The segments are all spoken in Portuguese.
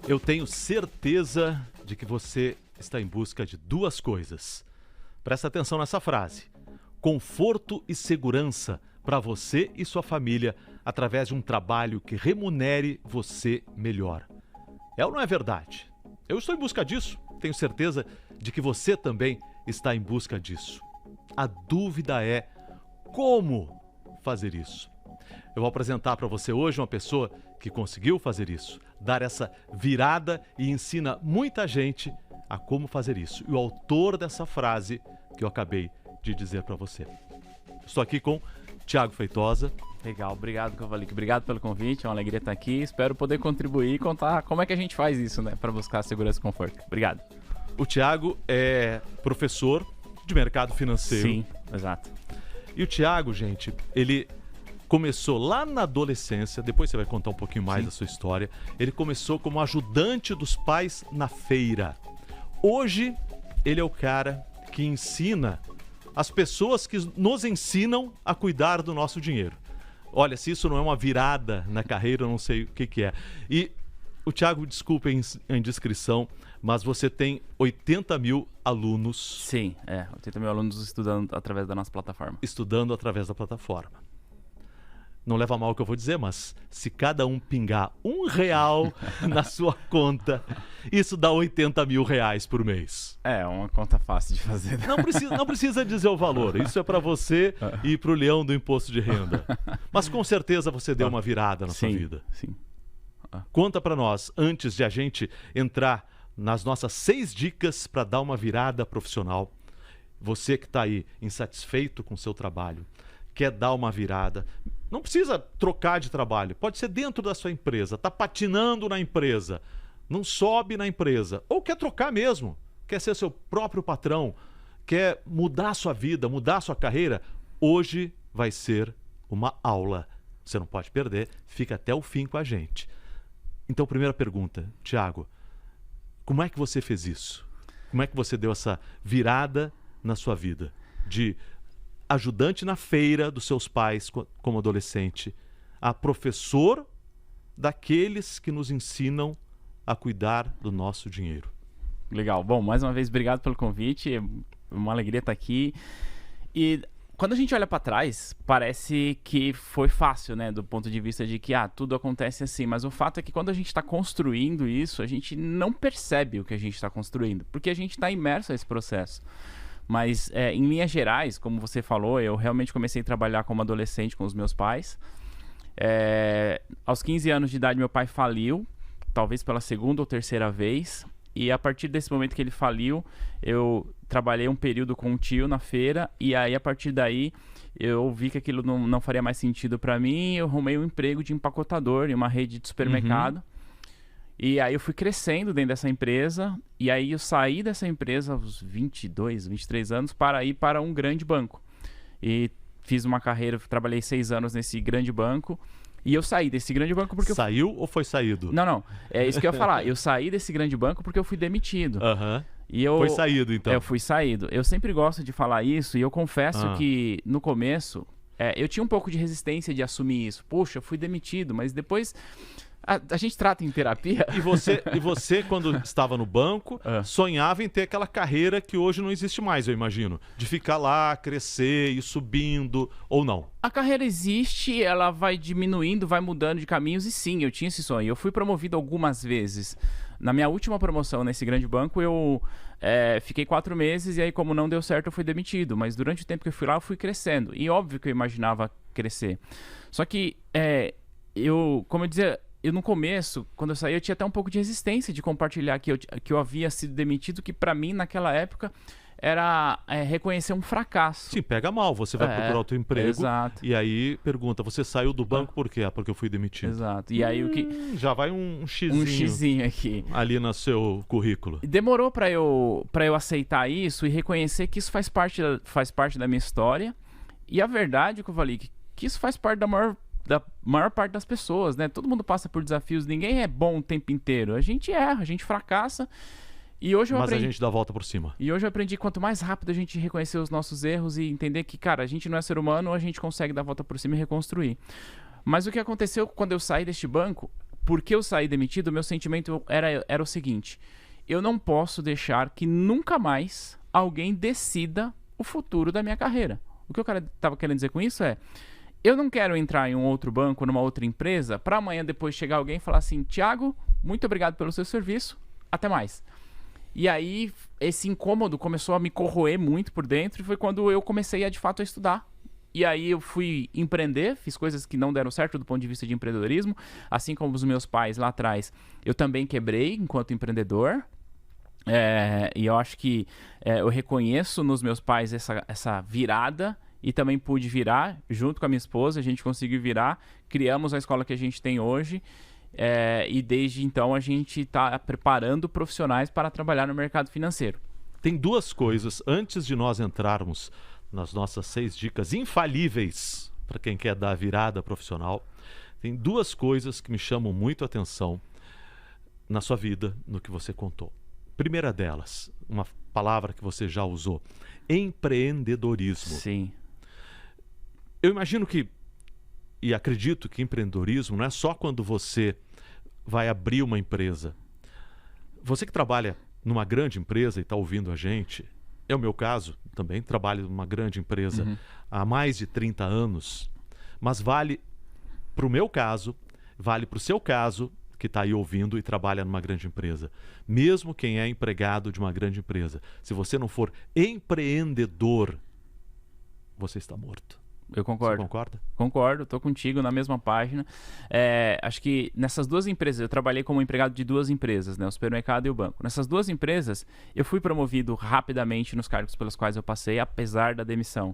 Eu tenho certeza de que você está em busca de duas coisas. Presta atenção nessa frase. Conforto e segurança para você e sua família através de um trabalho que remunere você melhor. É ou não é verdade? Eu estou em busca disso. Tenho certeza de que você também está em busca disso. A dúvida é como fazer isso. Eu vou apresentar para você hoje uma pessoa que conseguiu fazer isso, dar essa virada e ensina muita gente a como fazer isso. E o autor dessa frase que eu acabei de dizer para você. Estou aqui com Thiago Feitosa. Legal, obrigado, Cavalique. Obrigado pelo convite, é uma alegria estar aqui. Espero poder contribuir e contar como é que a gente faz isso, né, para buscar segurança e conforto. Obrigado. O Thiago é professor de mercado financeiro. Sim, exato. E o Thiago, gente, ele começou lá na adolescência, depois você vai contar um pouquinho mais da sua história. Ele começou como ajudante dos pais na feira. Hoje, ele é o cara que ensina as pessoas que nos ensinam a cuidar do nosso dinheiro. Olha, se isso não é uma virada na carreira, eu não sei o que é. E o Thiago, desculpa a indiscrição, mas você tem 80 mil alunos. Sim, 80 mil alunos estudando através da nossa plataforma. Estudando através da plataforma. Não leva a mal o que eu vou dizer, mas se cada um pingar R$1 na sua conta, isso dá 80 mil reais por mês. É uma conta fácil de fazer. Não precisa dizer o valor, isso é para você e para o leão do imposto de renda. Mas com certeza você deu uma virada na sua vida. Sim. Conta para nós, antes de a gente entrar nas nossas 6 dicas para dar uma virada profissional. Você que está aí insatisfeito com o seu trabalho, quer dar uma virada, não precisa trocar de trabalho, pode ser dentro da sua empresa, está patinando na empresa, não sobe na empresa, ou quer trocar mesmo, quer ser seu próprio patrão, quer mudar a sua vida, mudar a sua carreira, hoje vai ser uma aula. Você não pode perder, fica até o fim com a gente. Então, primeira pergunta, Thiago, como é que você fez isso? Como é que você deu essa virada na sua vida? De ajudante na feira dos seus pais como adolescente, a professor daqueles que nos ensinam a cuidar do nosso dinheiro. Legal. Bom, mais uma vez, obrigado pelo convite. É uma alegria estar aqui. E quando a gente olha para trás, parece que foi fácil, né? Do ponto de vista de que tudo acontece assim. Mas o fato é que quando a gente está construindo isso, a gente não percebe o que a gente está construindo, porque a gente está imerso a esse processo. Mas, em linhas gerais, como você falou, eu realmente comecei a trabalhar como adolescente com os meus pais. Aos 15 anos de idade, meu pai faliu, talvez pela segunda ou terceira vez. E a partir desse momento que ele faliu, eu trabalhei um período com um tio na feira. E aí, a partir daí, eu vi que aquilo não faria mais sentido para mim. Eu arrumei um emprego de empacotador em uma rede de supermercado. E aí eu fui crescendo dentro dessa empresa, e aí eu saí dessa empresa aos 22, 23 anos para ir para um grande banco. E fiz uma carreira, trabalhei 6 anos nesse grande banco, e eu saí desse grande banco porque... Saiu ou foi saído? Não, é isso que eu ia falar. Eu saí desse grande banco porque eu fui demitido. E foi saído, então? Eu fui saído. Eu sempre gosto de falar isso, e eu confesso que no começo, eu tinha um pouco de resistência de assumir isso. Poxa, eu fui demitido, mas depois... A gente trata em terapia. E você, quando estava no banco, sonhava em ter aquela carreira que hoje não existe mais, eu imagino. De ficar lá, crescer, ir subindo, ou não? A carreira existe, ela vai diminuindo, vai mudando de caminhos, e sim, eu tinha esse sonho. Eu fui promovido algumas vezes. Na minha última promoção nesse grande banco, eu fiquei 4 meses, e aí como não deu certo, eu fui demitido. Mas durante o tempo que eu fui lá, eu fui crescendo. E óbvio que eu imaginava crescer. Só que, como eu dizia... no começo, quando eu saí, eu tinha até um pouco de resistência de compartilhar que eu havia sido demitido, que para mim, naquela época, era reconhecer um fracasso. Sim, pega mal. Você vai procurar outro emprego. Exato. E aí pergunta, você saiu do banco por quê? Porque eu fui demitido. Exato. E aí o que... Já vai um xizinho. Um xizinho aqui. Ali no seu currículo. E demorou para eu aceitar isso e reconhecer que isso faz parte da minha história. E a verdade, que eu falei, que isso faz parte da maior parte das pessoas, né? Todo mundo passa por desafios, ninguém é bom o tempo inteiro. A gente erra, a gente fracassa. E hoje eu aprendi... a gente dá a volta por cima. E hoje eu aprendi, quanto mais rápido a gente reconhecer os nossos erros e entender que, cara, a gente não é ser humano, a gente consegue dar a volta por cima e reconstruir. Mas o que aconteceu quando eu saí deste banco, por que eu saí demitido, o meu sentimento era o seguinte: eu não posso deixar que nunca mais alguém decida o futuro da minha carreira. O que eu estava querendo dizer com isso é: eu não quero entrar em um outro banco, numa outra empresa, para amanhã depois chegar alguém e falar assim: Thiago, muito obrigado pelo seu serviço, até mais. E aí, esse incômodo começou a me corroer muito por dentro, e foi quando eu comecei de fato a estudar. E aí eu fui empreender, fiz coisas que não deram certo do ponto de vista de empreendedorismo, assim como os meus pais lá atrás. Eu também quebrei enquanto empreendedor, e eu acho que eu reconheço nos meus pais essa virada, e também pude virar, junto com a minha esposa, a gente conseguiu virar, criamos a escola que a gente tem hoje, e desde então a gente está preparando profissionais para trabalhar no mercado financeiro. Tem duas coisas, antes de nós entrarmos nas nossas 6 dicas infalíveis para quem quer dar a virada profissional, tem duas coisas que me chamam muito a atenção na sua vida, no que você contou. Primeira delas, uma palavra que você já usou: empreendedorismo. Sim. Eu imagino que, e acredito que empreendedorismo não é só quando você vai abrir uma empresa. Você que trabalha numa grande empresa e está ouvindo a gente, é o meu caso, também trabalho numa grande empresa há mais de 30 anos, mas vale para o meu caso, vale para o seu caso, que está aí ouvindo e trabalha numa grande empresa. Mesmo quem é empregado de uma grande empresa, se você não for empreendedor, você está morto. Eu concordo. Você concorda? Concordo, estou contigo na mesma página. Acho que nessas duas empresas, eu trabalhei como empregado de duas empresas, né, o supermercado e o banco. Nessas duas empresas, eu fui promovido rapidamente nos cargos pelos quais eu passei, apesar da demissão.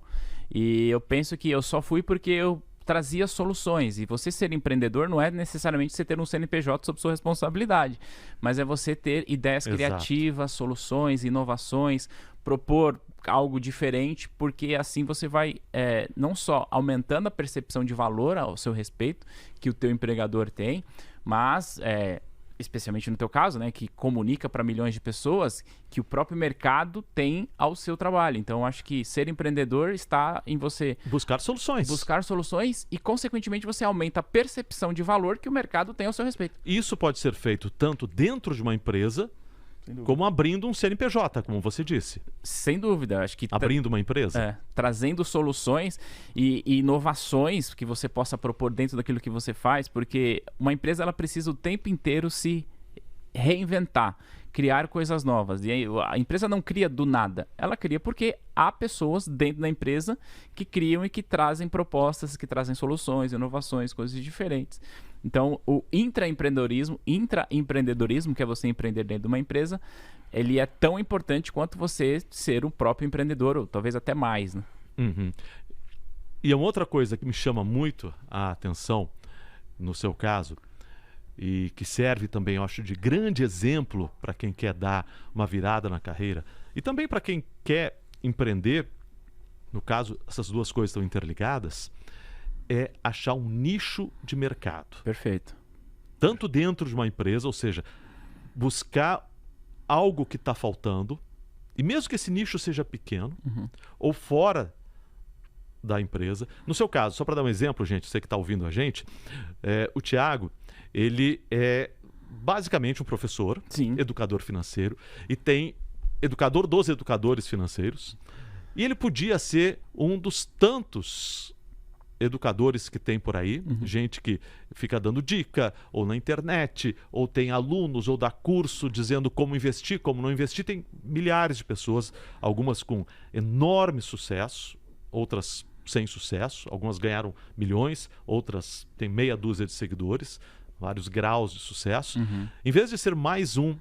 E eu penso que eu só fui porque eu trazia soluções. E você ser empreendedor não é necessariamente você ter um CNPJ sob sua responsabilidade, mas é você ter ideias criativas, soluções, inovações, propor algo diferente, porque assim você vai não só aumentando a percepção de valor ao seu respeito que o teu empregador tem, mas especialmente no teu caso, né, que comunica para milhões de pessoas, que o próprio mercado tem ao seu trabalho. Então, acho que ser empreendedor está em você buscar soluções. Buscar soluções e, consequentemente, você aumenta a percepção de valor que o mercado tem ao seu respeito. Isso pode ser feito tanto dentro de uma empresa, como abrindo um CNPJ, como você disse. Sem dúvida. Acho que abrindo uma empresa. Trazendo soluções e inovações que você possa propor dentro daquilo que você faz, porque uma empresa ela precisa o tempo inteiro se reinventar, criar coisas novas. E a empresa não cria do nada. Ela cria porque há pessoas dentro da empresa que criam e que trazem propostas, que trazem soluções, inovações, coisas diferentes. Então, o intraempreendedorismo, que é você empreender dentro de uma empresa, ele é tão importante quanto você ser um próprio empreendedor, ou talvez até mais, né? E uma outra coisa que me chama muito a atenção, no seu caso, e que serve também, eu acho, de grande exemplo para quem quer dar uma virada na carreira, e também para quem quer empreender, no caso, essas duas coisas estão interligadas, é achar um nicho de mercado. Perfeito. Tanto dentro de uma empresa, ou seja, buscar algo que está faltando, e mesmo que esse nicho seja pequeno, ou fora da empresa. No seu caso, só para dar um exemplo, gente, você que está ouvindo a gente, o Thiago, ele é basicamente um professor, educador financeiro, e tem educador dos educadores financeiros, e ele podia ser um dos tantos educadores que tem por aí, gente que fica dando dica, ou na internet, ou tem alunos, ou dá curso dizendo como investir, como não investir. Tem milhares de pessoas, algumas com enorme sucesso, outras sem sucesso, algumas ganharam milhões, outras têm meia dúzia de seguidores, vários graus de sucesso. Em vez de ser mais um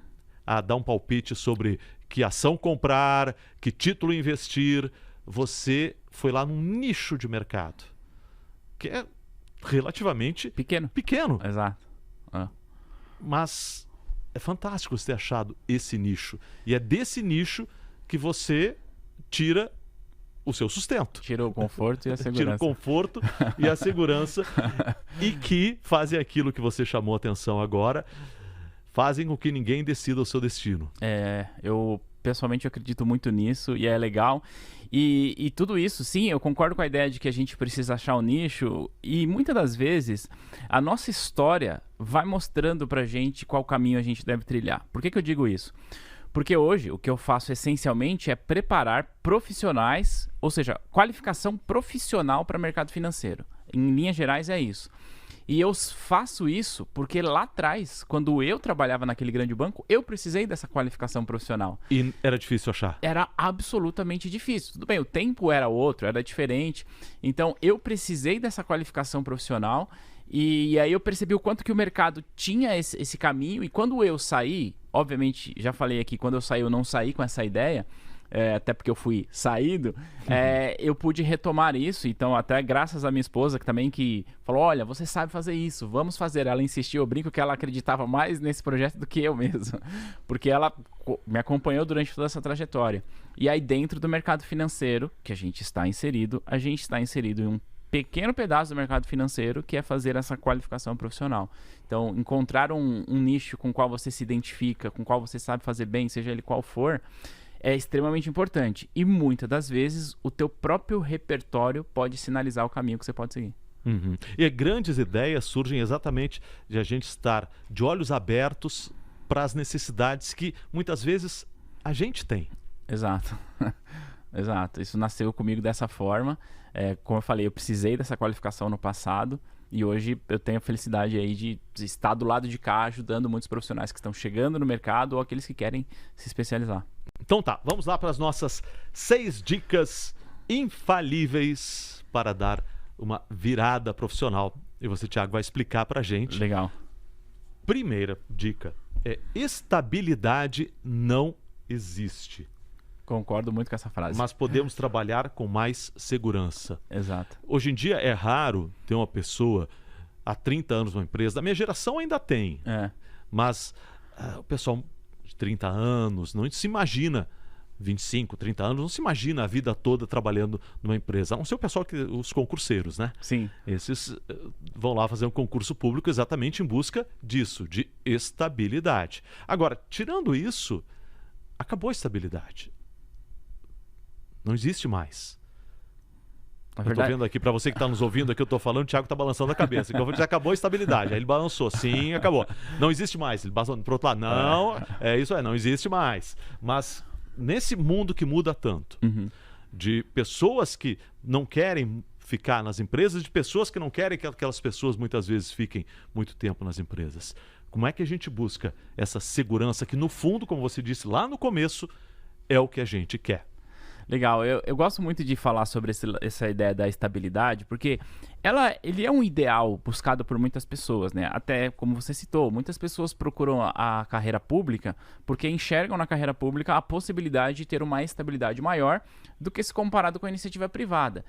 a dar um palpite sobre que ação comprar, que título investir, você foi lá num nicho de mercado que é relativamente pequeno. Exato. Mas é fantástico você ter achado esse nicho. E é desse nicho que você tira o seu sustento. Tira o conforto e a segurança. Tira o conforto e a segurança. E que fazem aquilo que você chamou a atenção agora, fazem com que ninguém decida o seu destino. Eu pessoalmente acredito muito nisso e é legal. E tudo isso, sim, eu concordo com a ideia de que a gente precisa achar um nicho, e muitas das vezes a nossa história vai mostrando pra gente qual caminho a gente deve trilhar. Por que que eu digo isso? Porque hoje o que eu faço essencialmente é preparar profissionais, ou seja, qualificação profissional para o mercado financeiro. Em linhas gerais é isso. E eu faço isso porque lá atrás, quando eu trabalhava naquele grande banco, eu precisei dessa qualificação profissional. E era difícil achar? Era absolutamente difícil. Tudo bem, o tempo era outro, era diferente. Então, eu precisei dessa qualificação profissional e aí eu percebi o quanto que o mercado tinha esse caminho. E quando eu saí, obviamente, já falei aqui, quando eu saí, eu não saí com essa ideia, até porque eu fui saído, eu pude retomar isso. Então, até graças à minha esposa que falou, olha, você sabe fazer isso, vamos fazer. Ela insistiu, eu brinco que ela acreditava mais nesse projeto do que eu mesmo, porque ela me acompanhou durante toda essa trajetória. E aí, dentro do mercado financeiro, que a gente está inserido em um pequeno pedaço do mercado financeiro, que é fazer essa qualificação profissional. Então, encontrar um nicho com o qual você se identifica, com o qual você sabe fazer bem, seja ele qual for, é extremamente importante. E muitas das vezes o teu próprio repertório pode sinalizar o caminho que você pode seguir. Uhum. E grandes ideias surgem exatamente de a gente estar de olhos abertos para as necessidades que muitas vezes a gente tem. Exato. Exato. Isso nasceu comigo dessa forma. Como eu falei, eu precisei dessa qualificação no passado e hoje eu tenho a felicidade aí de estar do lado de cá ajudando muitos profissionais que estão chegando no mercado ou aqueles que querem se especializar. Então tá, vamos lá para as nossas 6 dicas infalíveis para dar uma virada profissional. E você, Thiago, vai explicar para a gente. Legal. Primeira dica é: estabilidade não existe. Concordo muito com essa frase. Mas podemos trabalhar com mais segurança. Exato. Hoje em dia é raro ter uma pessoa há 30 anos numa empresa. Da minha geração ainda tem. Mas o pessoal de 30 anos não se imagina, 25, 30 anos, não se imagina a vida toda trabalhando numa empresa. A não ser o pessoal, os concurseiros, né? Sim. Esses vão lá fazer um concurso público exatamente em busca disso, de estabilidade. Agora, tirando isso, acabou a estabilidade. Não existe mais. Eu estou vendo aqui, para você que está nos ouvindo aqui, eu estou falando, o Thiago está balançando a cabeça. Então eu vou dizer, acabou a estabilidade. Aí ele balançou, sim, acabou. Não existe mais. Ele balançou para o outro lado, não, isso não existe mais. Mas nesse mundo que muda tanto, de pessoas que não querem ficar nas empresas, de pessoas que não querem que aquelas pessoas muitas vezes fiquem muito tempo nas empresas. Como é que a gente busca essa segurança que, no fundo, como você disse lá no começo, é o que a gente quer? Legal, eu gosto muito de falar sobre essa ideia da estabilidade, porque ele é um ideal buscado por muitas pessoas, né? Até como você citou, muitas pessoas procuram a carreira pública porque enxergam na carreira pública a possibilidade de ter uma estabilidade maior do que se comparado com a iniciativa privada.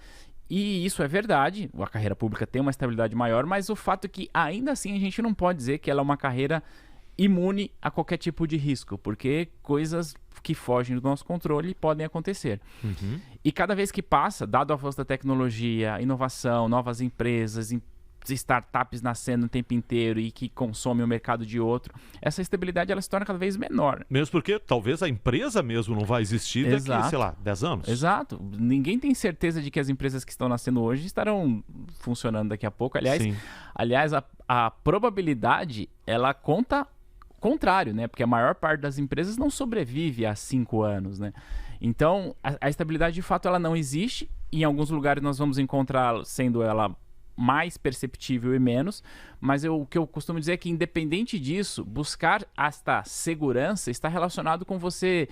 E isso é verdade, a carreira pública tem uma estabilidade maior, mas o fato é que ainda assim a gente não pode dizer que ela é uma carreira imune a qualquer tipo de risco, porque coisas que fogem do nosso controle podem acontecer. E cada vez que passa, dado o avanço da tecnologia, inovação, novas empresas, startups nascendo o tempo inteiro e que consomem o mercado de outro, essa estabilidade ela se torna cada vez menor. Mesmo porque talvez a empresa mesmo não vai existir daqui, sei lá, 10 anos. Exato. Ninguém tem certeza de que as empresas que estão nascendo hoje estarão funcionando daqui a pouco. Aliás, a probabilidade, ela conta contrário, né? Porque a maior parte das empresas não sobrevive há 5 anos, né? Então, a estabilidade de fato ela não existe. Em alguns lugares nós vamos encontrar sendo ela mais perceptível e menos, mas o que eu costumo dizer é que, independente disso, buscar esta segurança está relacionado com você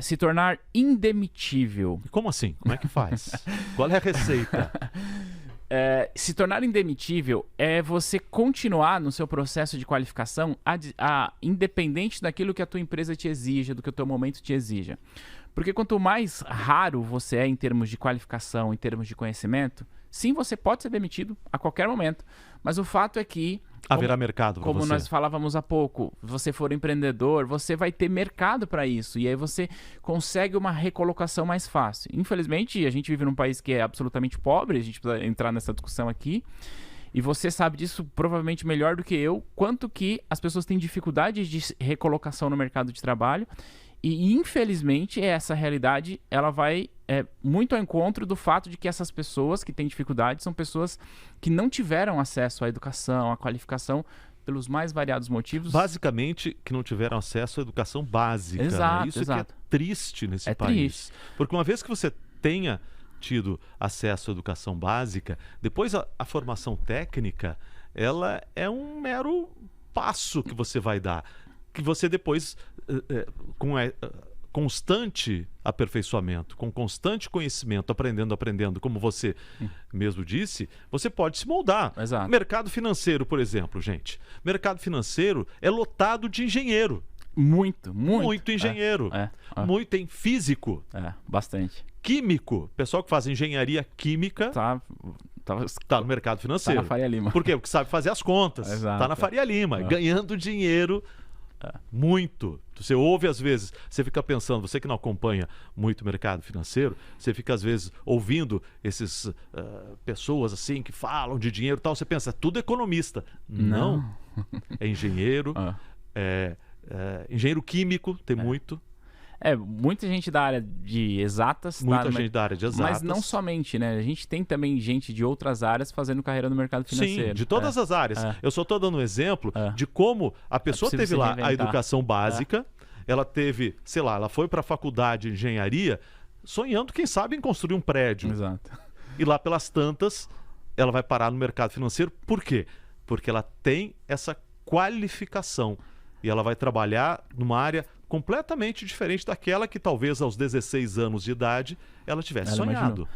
se tornar indemitível. Como assim? Como é que faz? Qual é a receita? Se tornar indemitível é você continuar no seu processo de qualificação independente daquilo que a tua empresa te exija, do que o teu momento te exija. Porque quanto mais raro você é em termos de qualificação, em termos de conhecimento, sim, você pode ser demitido a qualquer momento. Mas o fato é que haverá mercado para você. Como nós falávamos há pouco, se você for empreendedor, você vai ter mercado para isso. E aí você consegue uma recolocação mais fácil. Infelizmente, a gente vive num país que é absolutamente pobre, a gente precisa entrar nessa discussão aqui. E você sabe disso provavelmente melhor do que eu, quanto que as pessoas têm dificuldade de recolocação no mercado de trabalho. E, infelizmente, essa realidade ela vai muito ao encontro do fato de que essas pessoas que têm dificuldade são pessoas que não tiveram acesso à educação, à qualificação pelos mais variados motivos. Basicamente, que não tiveram acesso à educação básica. Exato, né? Isso exato. que é triste nesse É país. triste. Porque uma vez que você tenha tido acesso à educação básica, depois a formação técnica, ela é um mero passo que você vai dar. Que você depois, com constante aperfeiçoamento, com constante conhecimento, aprendendo, como você mesmo disse, você pode se moldar. Exato. Mercado financeiro, por exemplo, gente. Mercado financeiro é lotado de engenheiro. Muito. Muito engenheiro. Muito tem físico. Bastante. Químico. Pessoal que faz engenharia química tá no mercado financeiro. Tá na Faria Lima. Por quê? Porque sabe fazer as contas. Exato. Tá na Faria Lima, ganhando dinheiro. Muito. Você ouve às vezes, você fica pensando, você que não acompanha muito o mercado financeiro, você fica às vezes ouvindo esses pessoas assim que falam de dinheiro e tal, você pensa, tudo economista. Não. É engenheiro, engenheiro químico, tem muito. Muita gente da área de exatas. Muita gente da área de exatas. Mas não somente, né? A gente tem também gente de outras áreas fazendo carreira no mercado financeiro. Sim, de todas as áreas. Eu só estou dando um exemplo de como a pessoa teve lá a educação básica, ela teve, sei lá, ela foi para a faculdade de engenharia sonhando, quem sabe, em construir um prédio. Exato. E lá pelas tantas, ela vai parar no mercado financeiro. Por quê? Porque ela tem essa qualificação. E ela vai trabalhar numa área completamente diferente daquela que talvez aos 16 anos de idade ela tivesse sonhado.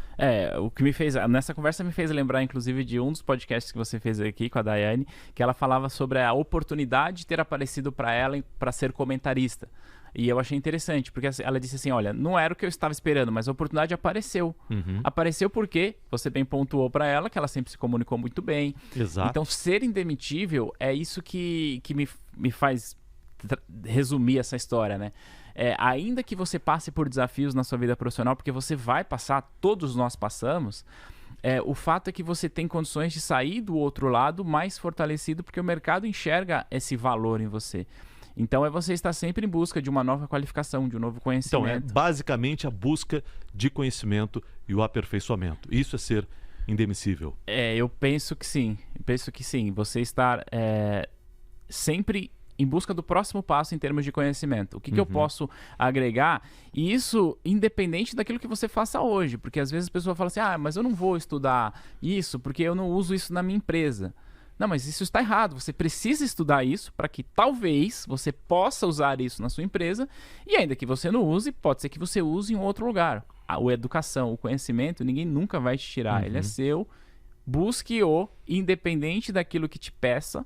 O que me fez, nessa conversa me fez lembrar inclusive de um dos podcasts que você fez aqui com a Daiane, que ela falava sobre a oportunidade de ter aparecido para ela para ser comentarista. E eu achei interessante, porque ela disse assim, olha, não era o que eu estava esperando, mas a oportunidade apareceu. Apareceu porque você bem pontuou para ela, que ela sempre se comunicou muito bem. Exato. Então, ser indemitível é isso que me faz resumir essa história, né? Ainda que você passe por desafios na sua vida profissional, porque você vai passar, todos nós passamos, o fato é que você tem condições de sair do outro lado mais fortalecido, porque o mercado enxerga esse valor em você. Então você estar sempre em busca de uma nova qualificação, de um novo conhecimento. Então, basicamente a busca de conhecimento e o aperfeiçoamento. Isso é ser indemissível. Eu penso que sim. Você estar sempre em busca do próximo passo em termos de conhecimento. O que eu posso agregar? E isso independente daquilo que você faça hoje. Porque às vezes a pessoa fala assim, mas eu não vou estudar isso porque eu não uso isso na minha empresa. Não, mas isso está errado. Você precisa estudar isso para que talvez você possa usar isso na sua empresa e ainda que você não use, pode ser que você use em outro lugar. A educação, o conhecimento, ninguém nunca vai te tirar. Ele é seu. Busque-o independente daquilo que te peça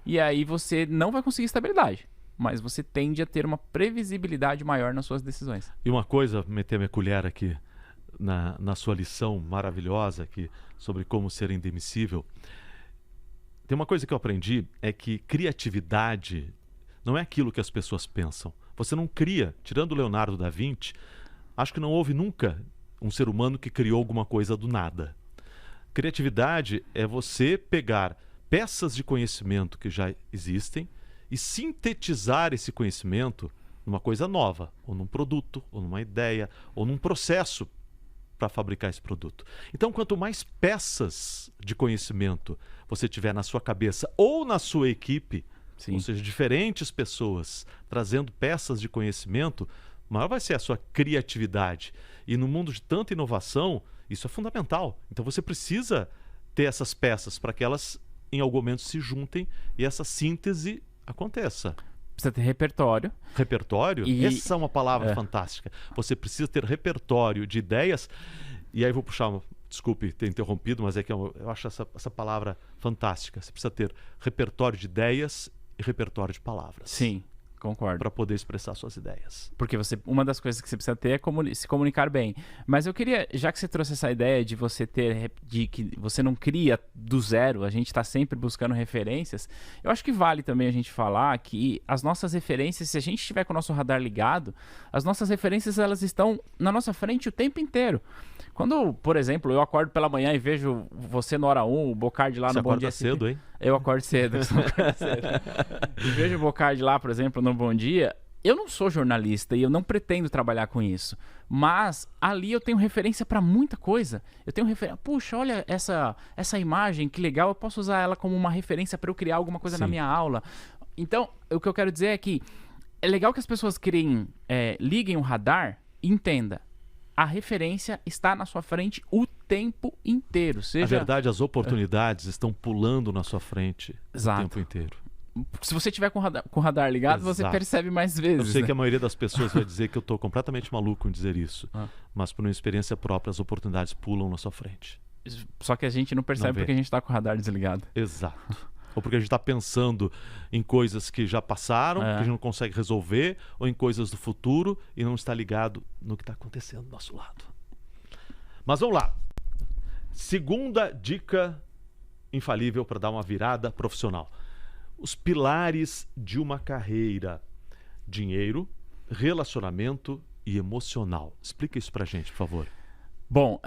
e aí você não vai conseguir estabilidade. Mas você tende a ter uma previsibilidade maior nas suas decisões. E uma coisa, meter minha colher aqui na sua lição maravilhosa aqui sobre como ser indemissível. Tem uma coisa que eu aprendi, é que criatividade não é aquilo que as pessoas pensam. Você não cria, tirando o Leonardo da Vinci, acho que não houve nunca um ser humano que criou alguma coisa do nada. Criatividade é você pegar peças de conhecimento que já existem e sintetizar esse conhecimento numa coisa nova, ou num produto, ou numa ideia, ou num processo para fabricar esse produto. Então, quanto mais peças de conhecimento você tiver na sua cabeça ou na sua equipe, ou seja, diferentes pessoas trazendo peças de conhecimento, maior vai ser a sua criatividade. E no mundo de tanta inovação, isso é fundamental. Então você precisa ter essas peças para que elas em algum momento se juntem e essa síntese aconteça. Precisa ter repertório. Repertório? Essa é uma palavra fantástica. Você precisa ter repertório de ideias. E aí vou puxar, desculpe ter interrompido, mas é que eu acho essa palavra fantástica. Você precisa ter repertório de ideias e repertório de palavras. Sim, concordo. Para poder expressar suas ideias. Porque uma das coisas que você precisa ter é se comunicar bem. Mas eu queria, já que você trouxe essa ideia de você de que você não cria do zero, a gente está sempre buscando referências, eu acho que vale também a gente falar que as nossas referências, se a gente estiver com o nosso radar ligado, as nossas referências elas estão na nossa frente o tempo inteiro. Quando, por exemplo, eu acordo pela manhã e vejo você no Hora 1, o Bocardi lá no Bom Dia. Você acorda cedo, hein? Eu acordo cedo. E vejo o Bocardi lá, por exemplo, no Bom Dia, eu não sou jornalista e eu não pretendo trabalhar com isso, mas ali eu tenho referência para muita coisa. Eu tenho referência, puxa, olha essa imagem, que legal, eu posso usar ela como uma referência para eu criar alguma coisa na minha aula. Então, o que eu quero dizer é que é legal que as pessoas liguem o radar e entenda. A referência está na sua frente o tempo inteiro. Na verdade, as oportunidades estão pulando na sua frente o tempo inteiro. Se você tiver com o radar ligado, você percebe mais vezes. Eu sei que a maioria das pessoas vai dizer que eu estou completamente maluco em dizer isso. Mas por uma experiência própria, as oportunidades pulam na sua frente. Só que a gente não percebe porque a gente está com o radar desligado. Exato. Ou porque a gente está pensando em coisas que já passaram, que a gente não consegue resolver, ou em coisas do futuro e não está ligado no que está acontecendo do nosso lado. Mas vamos lá. Segunda dica infalível para dar uma virada profissional. Os pilares de uma carreira: dinheiro, relacionamento e emocional. Explica isso pra gente, por favor. Bom,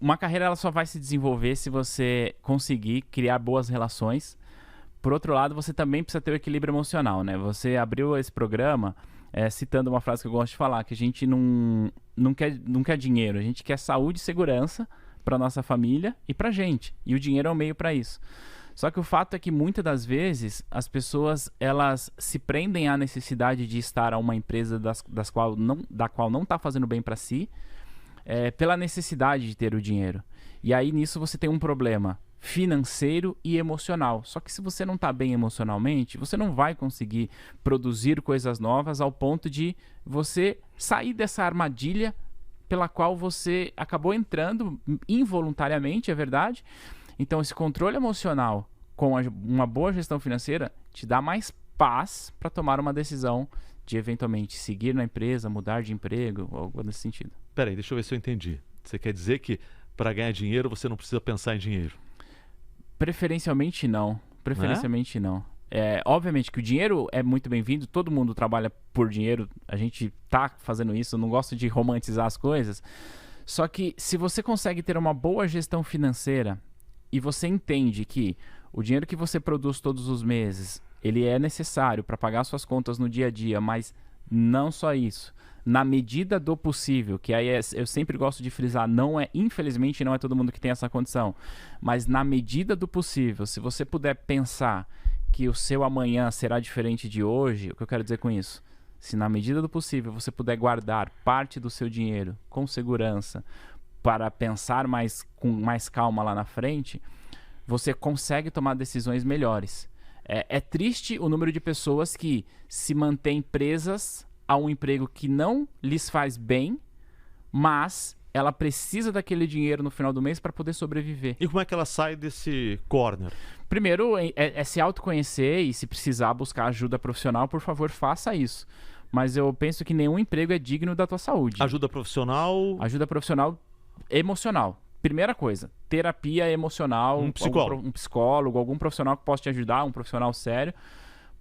uma carreira ela só vai se desenvolver se você conseguir criar boas relações. Por outro lado, você também precisa ter o equilíbrio emocional, né? Você abriu esse programa citando uma frase que eu gosto de falar, que a gente não quer dinheiro, a gente quer saúde e segurança para nossa família e para a gente. E o dinheiro é o meio para isso. Só que o fato é que muitas das vezes as pessoas elas se prendem à necessidade de estar a uma empresa da qual não está fazendo bem para si, pela necessidade de ter o dinheiro. E aí nisso você tem um problema financeiro e emocional. Só que se você não está bem emocionalmente, você não vai conseguir produzir coisas novas ao ponto de você sair dessa armadilha pela qual você acabou entrando involuntariamente, é verdade. Então esse controle emocional com uma boa gestão financeira te dá mais paz para tomar uma decisão de eventualmente seguir na empresa, mudar de emprego, ou algo nesse sentido. Peraí, deixa eu ver se eu entendi. Você quer dizer que para ganhar dinheiro você não precisa pensar em dinheiro? Preferencialmente não. Preferencialmente não. Obviamente que o dinheiro é muito bem-vindo, todo mundo trabalha por dinheiro, a gente tá fazendo isso, eu não gosto de romantizar as coisas. Só que se você consegue ter uma boa gestão financeira e você entende que o dinheiro que você produz todos os meses, ele é necessário para pagar suas contas no dia a dia, mas não só isso. Na medida do possível, que aí eu sempre gosto de frisar, infelizmente não é todo mundo que tem essa condição, mas na medida do possível, se você puder pensar que o seu amanhã será diferente de hoje, o que eu quero dizer com isso? Se na medida do possível você puder guardar parte do seu dinheiro com segurança para pensar com mais calma lá na frente, você consegue tomar decisões melhores. É triste o número de pessoas que se mantêm presas a um emprego que não lhes faz bem, mas ela precisa daquele dinheiro no final do mês para poder sobreviver. E como é que ela sai desse corner? Primeiro, se autoconhecer e se precisar buscar ajuda profissional, por favor, faça isso. Mas eu penso que nenhum emprego é digno da tua saúde. Ajuda profissional? Ajuda profissional emocional. Primeira coisa, terapia emocional. Um psicólogo. Um psicólogo, algum profissional que possa te ajudar, um profissional sério.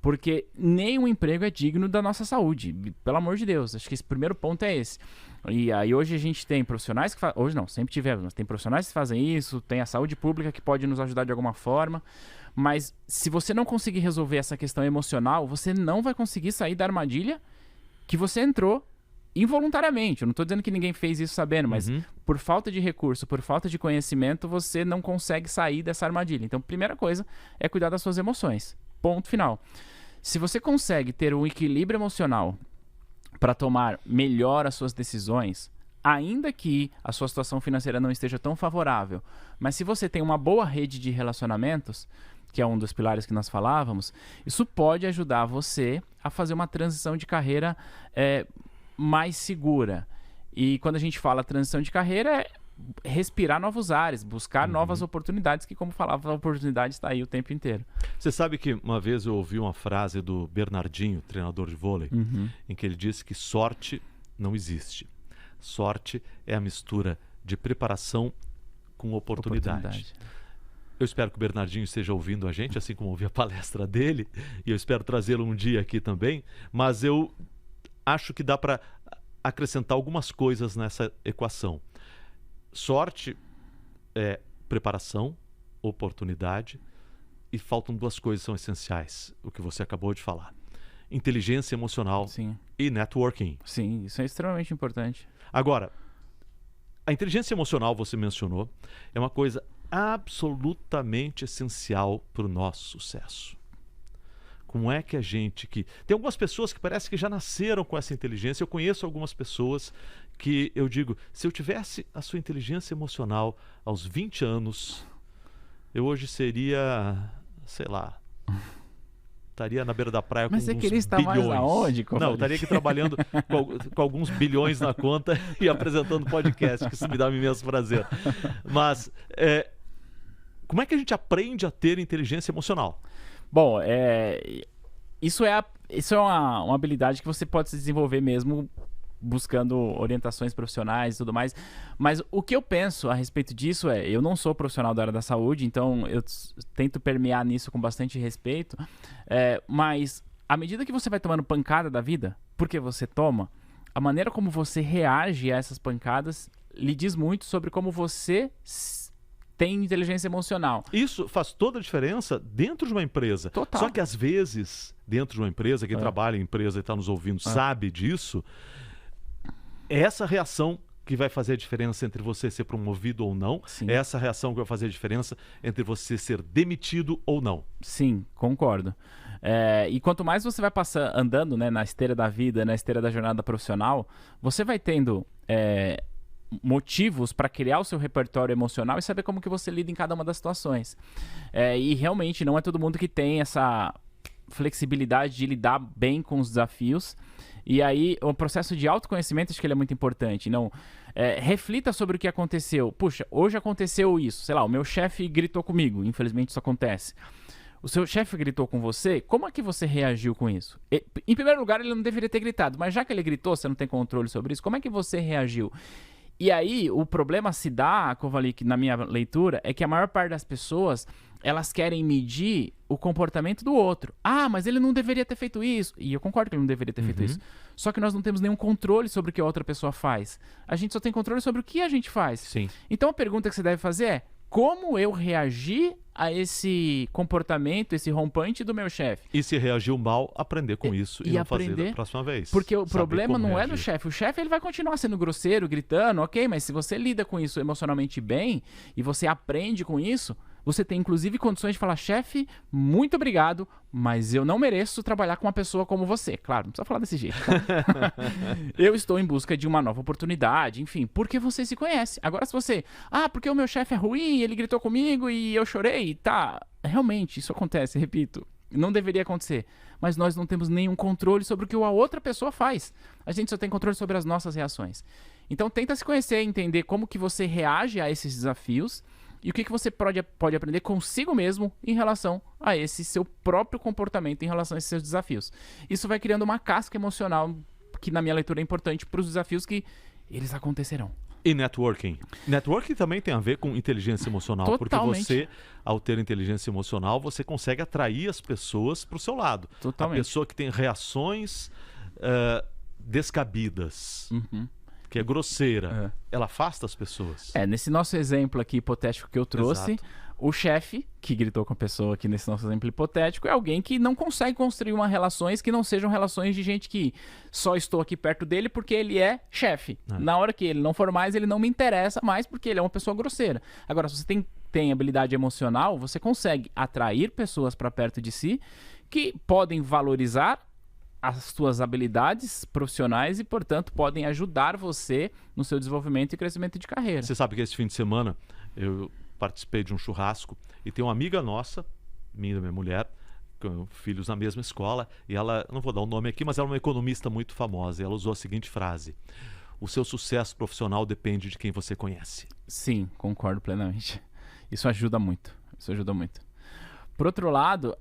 Porque nenhum emprego é digno da nossa saúde. Pelo amor de Deus. Acho que esse primeiro ponto é esse. E aí hoje a gente tem profissionais que fazem... Hoje não, sempre tivemos. Mas tem profissionais que fazem isso. Tem a saúde pública que pode nos ajudar de alguma forma. Mas se você não conseguir resolver essa questão emocional, você não vai conseguir sair da armadilha que você entrou involuntariamente. Eu não estou dizendo que ninguém fez isso sabendo, mas por falta de recurso, por falta de conhecimento, você não consegue sair dessa armadilha. Então, primeira coisa é cuidar das suas emoções. Ponto final. Se você consegue ter um equilíbrio emocional para tomar melhor as suas decisões, ainda que a sua situação financeira não esteja tão favorável, mas se você tem uma boa rede de relacionamentos, que é um dos pilares que nós falávamos, isso pode ajudar você a fazer uma transição de carreira mais segura. E quando a gente fala transição de carreira, é respirar novos ares, buscar novas oportunidades, que como falava, a oportunidade está aí o tempo inteiro. Você sabe que uma vez eu ouvi uma frase do Bernardinho, treinador de vôlei, em que ele disse que sorte não existe. Sorte é a mistura de preparação com oportunidade. Eu espero que o Bernardinho esteja ouvindo a gente, assim como ouvi a palestra dele, e eu espero trazê-lo um dia aqui também, mas eu acho que dá para acrescentar algumas coisas nessa equação. Sorte é preparação, oportunidade E faltam duas coisas que são essenciais, o que você acabou de falar. Inteligência emocional Sim. e networking. Sim, isso é extremamente importante. Agora, a inteligência emocional, você mencionou, é uma coisa absolutamente essencial para o nosso sucesso. Como é que a gente que... Tem algumas pessoas que parece que já nasceram com essa inteligência. Eu conheço algumas pessoas que eu digo, se eu tivesse a sua inteligência emocional aos 20 anos, eu hoje seria, sei lá, estaria na beira da praia Mas com você uns queria estar bilhões. mais aonde? Não, estaria aqui trabalhando com alguns bilhões na conta e apresentando podcast, que isso me dá um imenso prazer. Mas como é que a gente aprende a ter inteligência emocional? Bom, isso é uma habilidade que você pode se desenvolver mesmo buscando orientações profissionais e tudo mais. Mas o que eu penso a respeito disso eu não sou profissional da área da saúde, então eu tento permear nisso com bastante respeito. Mas à medida que você vai tomando pancada da vida, porque você toma, a maneira como você reage a essas pancadas lhe diz muito sobre como você tem inteligência emocional. Isso faz toda a diferença dentro de uma empresa. Total. Só que às vezes, dentro de uma empresa, quem trabalha em empresa e está nos ouvindo sabe disso, é essa reação que vai fazer a diferença entre você ser promovido ou não. Sim. É essa reação que vai fazer a diferença entre você ser demitido ou não. Sim, concordo. E quanto mais você vai andando, né, na esteira da vida, na esteira da jornada profissional, você vai tendo motivos para criar o seu repertório emocional e saber como que você lida em cada uma das situações. E realmente não é todo mundo que tem essa flexibilidade de lidar bem com os desafios. E aí o processo de autoconhecimento, acho que ele é muito importante. Não, reflita sobre o que aconteceu. Puxa, hoje aconteceu isso. Sei lá, o meu chefe gritou comigo. Infelizmente isso acontece. O seu chefe gritou com você, como é que você reagiu com isso? Em primeiro lugar, ele não deveria ter gritado, mas já que ele gritou, você não tem controle sobre isso, como é que você reagiu? E aí, o problema se dá, Kovalik, na minha leitura, é que a maior parte das pessoas, elas querem medir o comportamento do outro. Ah, mas ele não deveria ter feito isso. E eu concordo que ele não deveria ter feito isso. Só que nós não temos nenhum controle sobre o que a outra pessoa faz. A gente só tem controle sobre o que a gente faz. Sim. Então, a pergunta que você deve fazer é, como eu reagi a esse comportamento, esse rompante do meu chefe? E se reagiu mal, aprender com isso e não fazer da próxima vez. Porque o Saber problema como não é reagir. do chefe. O chefe ele vai continuar sendo grosseiro, gritando, ok, mas se você lida com isso emocionalmente bem e você aprende com isso, você tem inclusive condições de falar, chefe, muito obrigado, mas eu não mereço trabalhar com uma pessoa como você. Claro, não precisa falar desse jeito. Tá? Eu estou em busca de uma nova oportunidade, enfim, porque você se conhece. Agora se você, porque o meu chefe é ruim, ele gritou comigo e eu chorei, tá, realmente isso acontece, repito. Não deveria acontecer. Mas nós não temos nenhum controle sobre o que a outra pessoa faz. A gente só tem controle sobre as nossas reações. Então tenta se conhecer, entender como que você reage a esses desafios e o que você pode aprender consigo mesmo em relação a esse seu próprio comportamento em relação a esses seus desafios. Isso vai criando uma casca emocional que na minha leitura é importante para os desafios que eles acontecerão. E networking. Networking também tem a ver com inteligência emocional. Totalmente. Porque você, ao ter inteligência emocional, você consegue atrair as pessoas para o seu lado. Totalmente. A pessoa que tem reações descabidas, que é grosseira, ela afasta as pessoas. Nesse nosso exemplo aqui hipotético que eu trouxe, Exato. o chefe que gritou com a pessoa aqui nesse nosso exemplo hipotético é alguém que não consegue construir relações que não sejam relações de gente que só estou aqui perto dele porque ele é chefe. Na hora que ele não for mais, ele não me interessa mais porque ele é uma pessoa grosseira. Agora, se você tem habilidade emocional, você consegue atrair pessoas para perto de si que podem valorizar as suas habilidades profissionais e, portanto, podem ajudar você no seu desenvolvimento e crescimento de carreira. Você sabe que esse fim de semana eu participei de um churrasco e tem uma amiga nossa, minha mulher, com filhos na mesma escola, e ela, não vou dar o nome aqui, mas ela é uma economista muito famosa, e ela usou a seguinte frase: o seu sucesso profissional depende de quem você conhece. Sim, concordo plenamente. Isso ajuda muito. Isso ajuda muito. Por outro lado,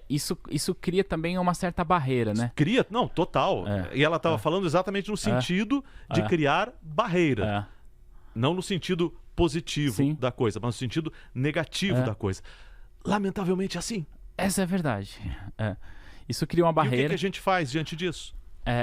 isso cria também uma certa barreira, né? Cria? Não, total. E ela estava falando exatamente no sentido de criar barreira. Não no sentido positivo da coisa, mas no sentido negativo da coisa. Lamentavelmente é assim. Essa é a verdade. Isso cria uma barreira. E o que a gente faz diante disso?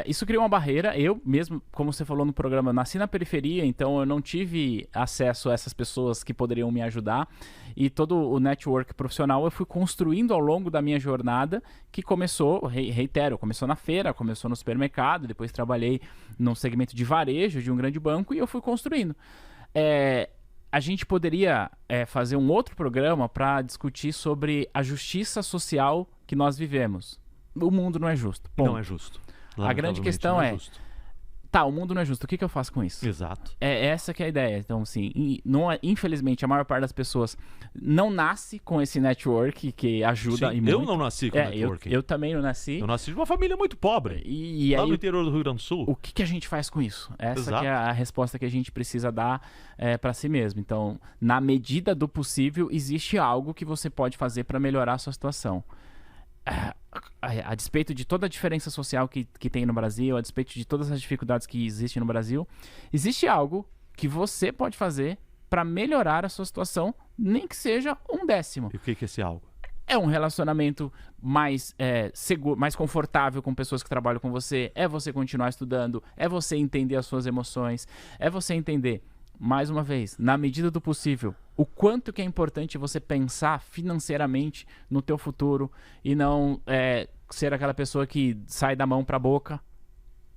Isso criou uma barreira. Eu mesmo, como você falou no programa, nasci na periferia, então eu não tive acesso a essas pessoas que poderiam me ajudar. E todo o network profissional eu fui construindo ao longo da minha jornada, que começou, reitero, começou na feira, começou no supermercado, depois trabalhei num segmento de varejo de um grande banco e eu fui construindo. A gente poderia fazer um outro programa para discutir sobre a justiça social que nós vivemos. O mundo não é justo. Ponto. Não é justo. A grande questão é, tá, o mundo não é justo, o que eu faço com isso? Exato. É essa que é a ideia. Então, assim, infelizmente, a maior parte das pessoas não nasce com esse network que ajuda. Sim, e muito. Eu não nasci com networking. Eu também não nasci. Eu nasci de uma família muito pobre. E lá aí, no interior do Rio Grande do Sul. O que a gente faz com isso? Essa Exato. que é a resposta que a gente precisa dar para si mesmo. Então, na medida do possível, existe algo que você pode fazer para melhorar a sua situação. A despeito de toda a diferença social que tem no Brasil, a despeito de todas as dificuldades que existem no Brasil, existe algo que você pode fazer para melhorar a sua situação, nem que seja 1/10. E o que é esse algo? É um relacionamento mais seguro, mais confortável com pessoas que trabalham com você, é você continuar estudando, é você entender as suas emoções, é você entender, mais uma vez, na medida do possível, o quanto que é importante você pensar financeiramente no teu futuro e não ser aquela pessoa que sai da mão para a boca.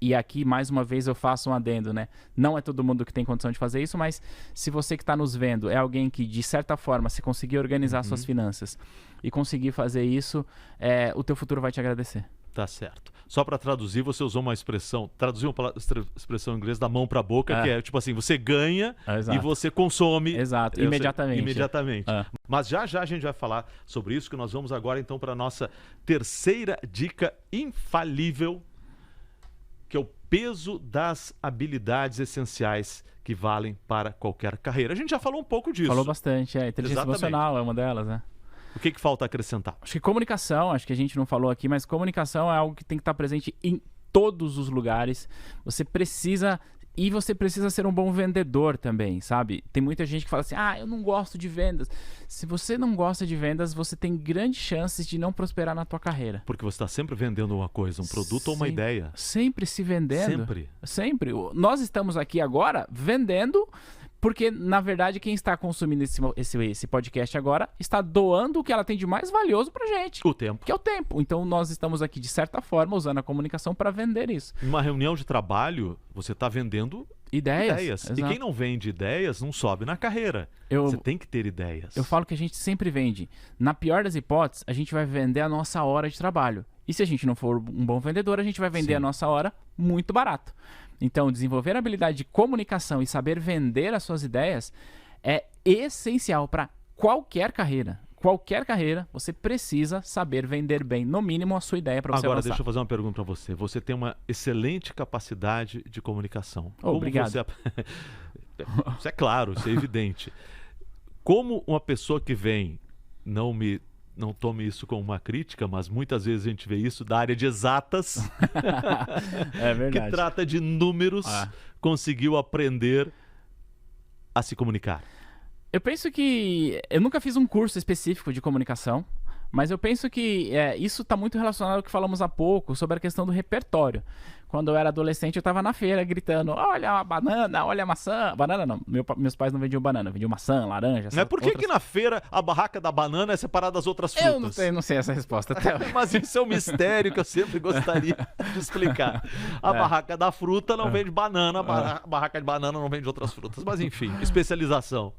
E aqui, mais uma vez, eu faço um adendo, né? Não é todo mundo que tem condição de fazer isso, mas se você que está nos vendo é alguém que, de certa forma, se conseguir organizar suas finanças e conseguir fazer isso, o teu futuro vai te agradecer. Tá certo. Só para traduzir, você usou uma expressão, traduziu uma expressão em inglês da mão para a boca, que é tipo assim, você ganha e você consome. Exato, imediatamente. Imediatamente. Mas já a gente vai falar sobre isso, que nós vamos agora então para a nossa terceira dica infalível, que é o peso das habilidades essenciais que valem para qualquer carreira. A gente já falou um pouco disso. Falou bastante, inteligência Exatamente. emocional é uma delas, né? O que falta acrescentar? Acho que comunicação, acho que a gente não falou aqui, mas comunicação é algo que tem que estar presente em todos os lugares. Você precisa ser um bom vendedor também, sabe? Tem muita gente que fala assim, eu não gosto de vendas. Se você não gosta de vendas, você tem grandes chances de não prosperar na tua carreira. Porque você está sempre vendendo uma coisa, um produto ou uma ideia. Sempre se vendendo. Sempre. Nós estamos aqui agora vendendo, porque, na verdade, quem está consumindo esse podcast agora está doando o que ela tem de mais valioso pra gente. O tempo. Que é o tempo. Então, nós estamos aqui, de certa forma, usando a comunicação para vender isso. Em uma reunião de trabalho, você está vendendo ideias. E quem não vende ideias não sobe na carreira. Você tem que ter ideias. Eu falo que a gente sempre vende. Na pior das hipóteses, a gente vai vender a nossa hora de trabalho. E se a gente não for um bom vendedor, a gente vai vender a nossa hora muito barato. Então, desenvolver a habilidade de comunicação e saber vender as suas ideias é essencial para qualquer carreira. Qualquer carreira, você precisa saber vender bem, no mínimo, a sua ideia para você avançar. avançar. Deixa eu fazer uma pergunta para você. Você tem uma excelente capacidade de comunicação. Obrigado. Isso é claro, isso é evidente. Como uma pessoa que vem, não tome isso como uma crítica, mas muitas vezes a gente vê isso da área de exatas, é verdade. que trata de números, conseguiu aprender a se comunicar. Eu penso que... Eu nunca fiz um curso específico de comunicação, mas eu penso que isso está muito relacionado ao que falamos há pouco sobre a questão do repertório. Quando eu era adolescente, eu estava na feira gritando, olha a banana, olha a maçã. Banana não, meus pais não vendiam banana, vendiam maçã, laranja. Mas por que na feira a barraca da banana é separada das outras frutas? Eu não sei essa resposta até hoje. Mas isso é um mistério que eu sempre gostaria de explicar. A barraca da fruta não vende banana, a barraca de banana não vende outras frutas. Mas enfim, especialização.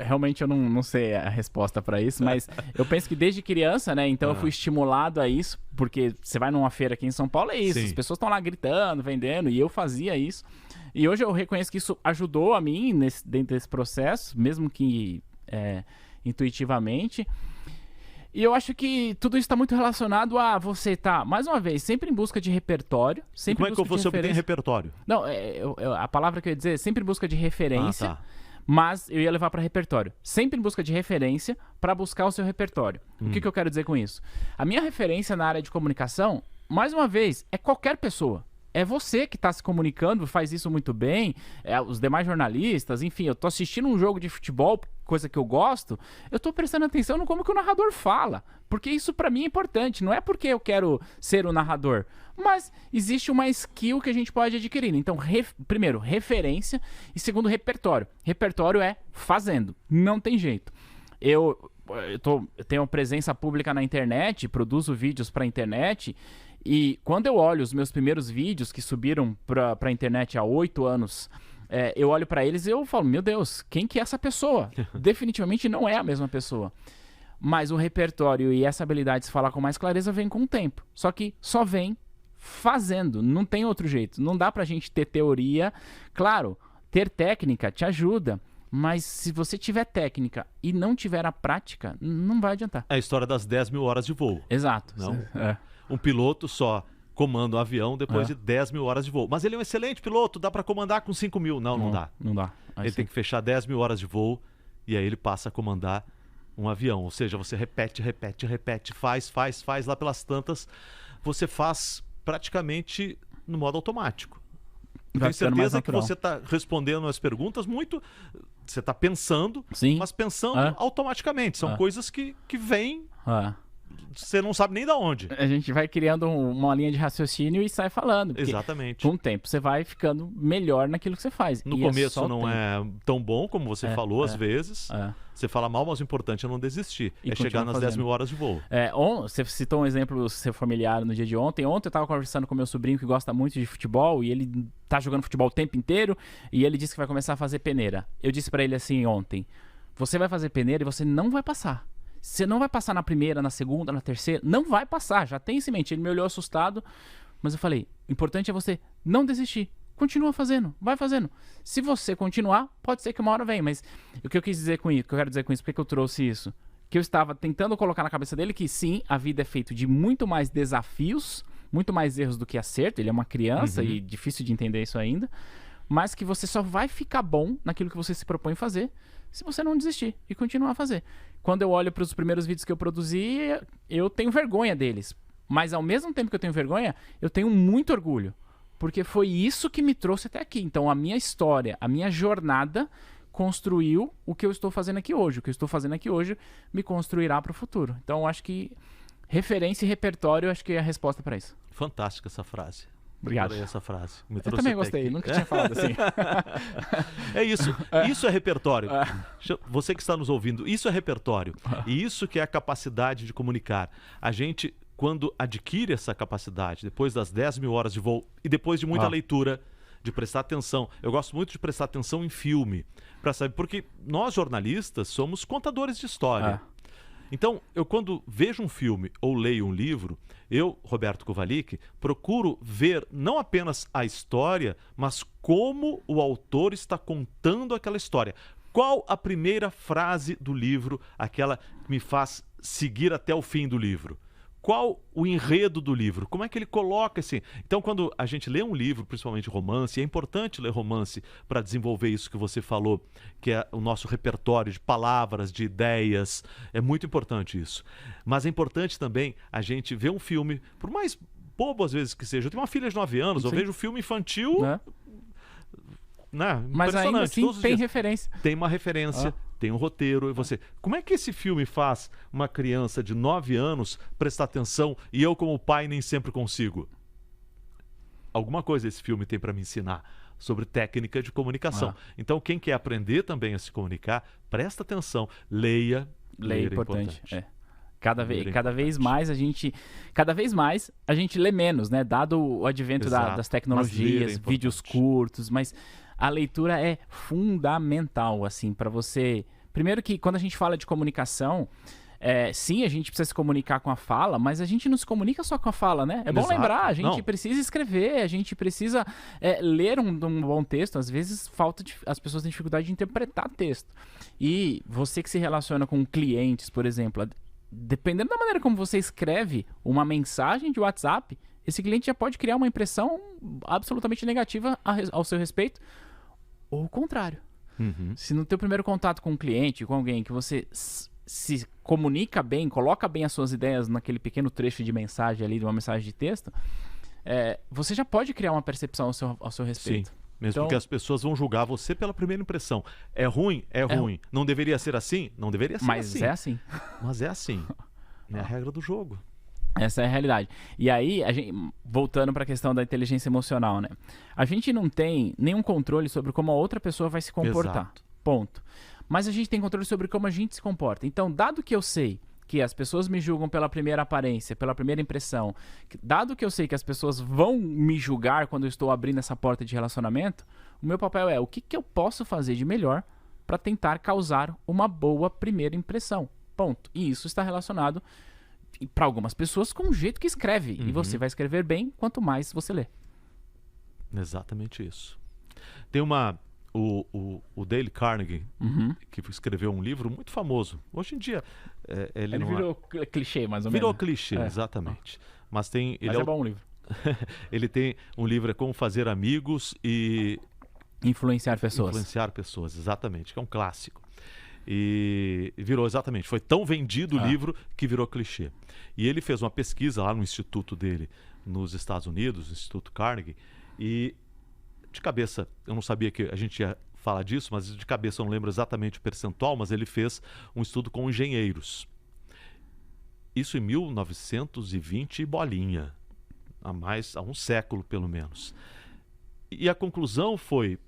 Realmente eu não sei a resposta para isso, mas eu penso que desde criança, né, então eu fui estimulado a isso, porque você vai numa feira aqui em São Paulo, é isso, as pessoas estão lá gritando, vendendo, e eu fazia isso. E hoje eu reconheço que isso ajudou a mim dentro desse processo, mesmo que intuitivamente. E eu acho que tudo isso está muito relacionado a você estar, mais uma vez, sempre em busca de repertório. Sempre como é que você obtém repertório? Não, a palavra que eu ia dizer é sempre em busca de referência. Mas eu ia levar para repertório. Sempre em busca de referência para buscar o seu repertório. O que eu quero dizer com isso? A minha referência na área de comunicação, mais uma vez, é qualquer pessoa. é você que está se comunicando, faz isso muito bem, os demais jornalistas, enfim, eu tô assistindo um jogo de futebol, coisa que eu gosto, eu tô prestando atenção no como que o narrador fala, porque isso para mim é importante, não é porque eu quero ser o narrador, mas existe uma skill que a gente pode adquirir. Então, primeiro, referência, e segundo, repertório. Repertório é fazendo, não tem jeito. Eu tenho presença pública na internet, produzo vídeos para a internet, e quando eu olho os meus primeiros vídeos que subiram para a internet há 8 anos, eu olho para eles e eu falo, meu Deus, quem que é essa pessoa? Definitivamente não é a mesma pessoa. Mas o repertório e essa habilidade de se falar com mais clareza vem com o tempo. Só que só vem fazendo, não tem outro jeito. Não dá pra gente ter teoria. Claro, ter técnica te ajuda, mas se você tiver técnica e não tiver a prática, não vai adiantar. É a história das 10 mil horas de voo. Exato. Não? Um piloto só comanda um avião depois de 10 mil horas de voo. Mas ele é um excelente piloto, dá pra comandar com 5 mil. Não dá. Não dá. Ele tem que fechar 10 mil horas de voo e aí ele passa a comandar um avião. Ou seja, você repete, faz lá pelas tantas. Você faz praticamente no modo automático. Tenho certeza que você está respondendo as perguntas muito... Você está pensando, sim, mas pensando automaticamente. São coisas que vêm... Você não sabe nem de onde. A gente vai criando uma linha de raciocínio e sai falando. Exatamente. Com o tempo você vai ficando melhor naquilo que você faz. No começo não é tão bom como você falou, às vezes. Você fala mal, mas o importante é não desistir. É chegar nas 10 mil horas de voo. Você citou um exemplo seu familiar no dia de ontem. Ontem eu estava conversando com meu sobrinho que gosta muito de futebol e ele tá jogando futebol o tempo inteiro e ele disse que vai começar a fazer peneira. Eu disse para ele assim ontem, você vai fazer peneira e você não vai passar. Você não vai passar na primeira, na segunda, na terceira. Não vai passar, já tem isso em mente. Ele me olhou assustado, mas eu falei, o importante é você não desistir. Continua fazendo, vai fazendo. Se você continuar, pode ser que uma hora venha. Mas o que eu quis dizer com isso, o que eu quero dizer com isso, por que eu trouxe isso? Que eu estava tentando colocar na cabeça dele que sim, a vida é feita de muito mais desafios, muito mais erros do que acerto. Ele é uma criança e difícil de entender isso ainda. Mas que você só vai ficar bom naquilo que você se propõe fazer se você não desistir e continuar a fazer. Quando eu olho para os primeiros vídeos que eu produzi, eu tenho vergonha deles. Mas ao mesmo tempo que eu tenho vergonha, eu tenho muito orgulho. Porque foi isso que me trouxe até aqui. Então a minha história, a minha jornada construiu o que eu estou fazendo aqui hoje. O que eu estou fazendo aqui hoje me construirá para o futuro. Então eu acho que referência e repertório, eu acho que é a resposta para isso. Fantástica essa frase. Obrigado. Adorei essa frase. Eu também gostei, nunca tinha falado assim. É isso. Isso é repertório. Você que está nos ouvindo, isso é repertório. E isso que é a capacidade de comunicar. A gente, quando adquire essa capacidade, depois das 10 mil horas de voo e depois de muita leitura, de prestar atenção. Eu gosto muito de prestar atenção em filme, para saber, porque nós jornalistas somos contadores de história. Então, eu quando vejo um filme ou leio um livro, eu, Roberto Kovalik, procuro ver não apenas a história, mas como o autor está contando aquela história. Qual a primeira frase do livro, aquela que me faz seguir até o fim do livro? Qual o enredo do livro? Como é que ele coloca assim? Então, quando a gente lê um livro, principalmente romance, é importante ler romance para desenvolver isso que você falou, que é o nosso repertório de palavras, de ideias. É muito importante isso. Mas é importante também a gente ver um filme, por mais bobo às vezes que seja. Eu tenho uma filha de 9 anos, eu vejo filme infantil... Mas ainda assim tem referência. Tem uma referência, tem um roteiro. E você, como é que esse filme faz uma criança de 9 anos prestar atenção e eu como pai nem sempre consigo? Alguma coisa esse filme tem para me ensinar sobre técnica de comunicação. Então quem quer aprender também a se comunicar, presta atenção, leia. Leia é importante. Cada vez mais a gente lê menos, né? Dado o advento das tecnologias, vídeos curtos, mas a leitura é fundamental, assim, para você... Primeiro que quando a gente fala de comunicação, sim, a gente precisa se comunicar com a fala, mas a gente não se comunica só com a fala, né? É bom lembrar, a gente precisa escrever, a gente precisa ler um bom texto. Às vezes as pessoas têm dificuldade de interpretar texto. E você que se relaciona com clientes, por exemplo, dependendo da maneira como você escreve uma mensagem de WhatsApp, esse cliente já pode criar uma impressão absolutamente negativa ao seu respeito, ou o contrário. Se no teu primeiro contato com um cliente, com alguém que você se comunica bem, coloca bem as suas ideias naquele pequeno trecho de mensagem ali, de uma mensagem de texto, você já pode criar uma percepção ao seu respeito. Sim. Mesmo porque as pessoas vão julgar você pela primeira impressão. É ruim? É ruim. Não deveria ser assim? Não deveria ser Mas assim. é assim. Mas é assim. É a regra do jogo. Essa é a realidade. E aí, voltando para a questão da inteligência emocional, né? A gente não tem nenhum controle sobre como a outra pessoa vai se comportar. Exato. Ponto. Mas a gente tem controle sobre como a gente se comporta. Então, dado que eu sei que as pessoas me julgam pela primeira aparência, pela primeira impressão, dado que eu sei que as pessoas vão me julgar quando eu estou abrindo essa porta de relacionamento, o meu papel é o que eu posso fazer de melhor para tentar causar uma boa primeira impressão. Ponto. E isso está relacionado, para algumas pessoas, com o jeito que escreve. E você vai escrever bem quanto mais você lê. Exatamente isso. Tem o Dale Carnegie, que escreveu um livro muito famoso. Hoje em dia... ele virou clichê, mais ou menos. Virou clichê, exatamente. Mas tem... Mas é bom o livro. Ele tem um livro, Como Fazer Amigos e... Influenciar pessoas. Influenciar pessoas, exatamente. Que é um clássico. E virou exatamente. Foi tão vendido o livro que virou clichê. E ele fez uma pesquisa lá no instituto dele, nos Estados Unidos, o Instituto Carnegie, e... De cabeça, eu não sabia que a gente ia falar disso, mas de cabeça eu não lembro exatamente o percentual, mas ele fez um estudo com engenheiros. Isso em 1920 e bolinha, há um século pelo menos. E a conclusão foi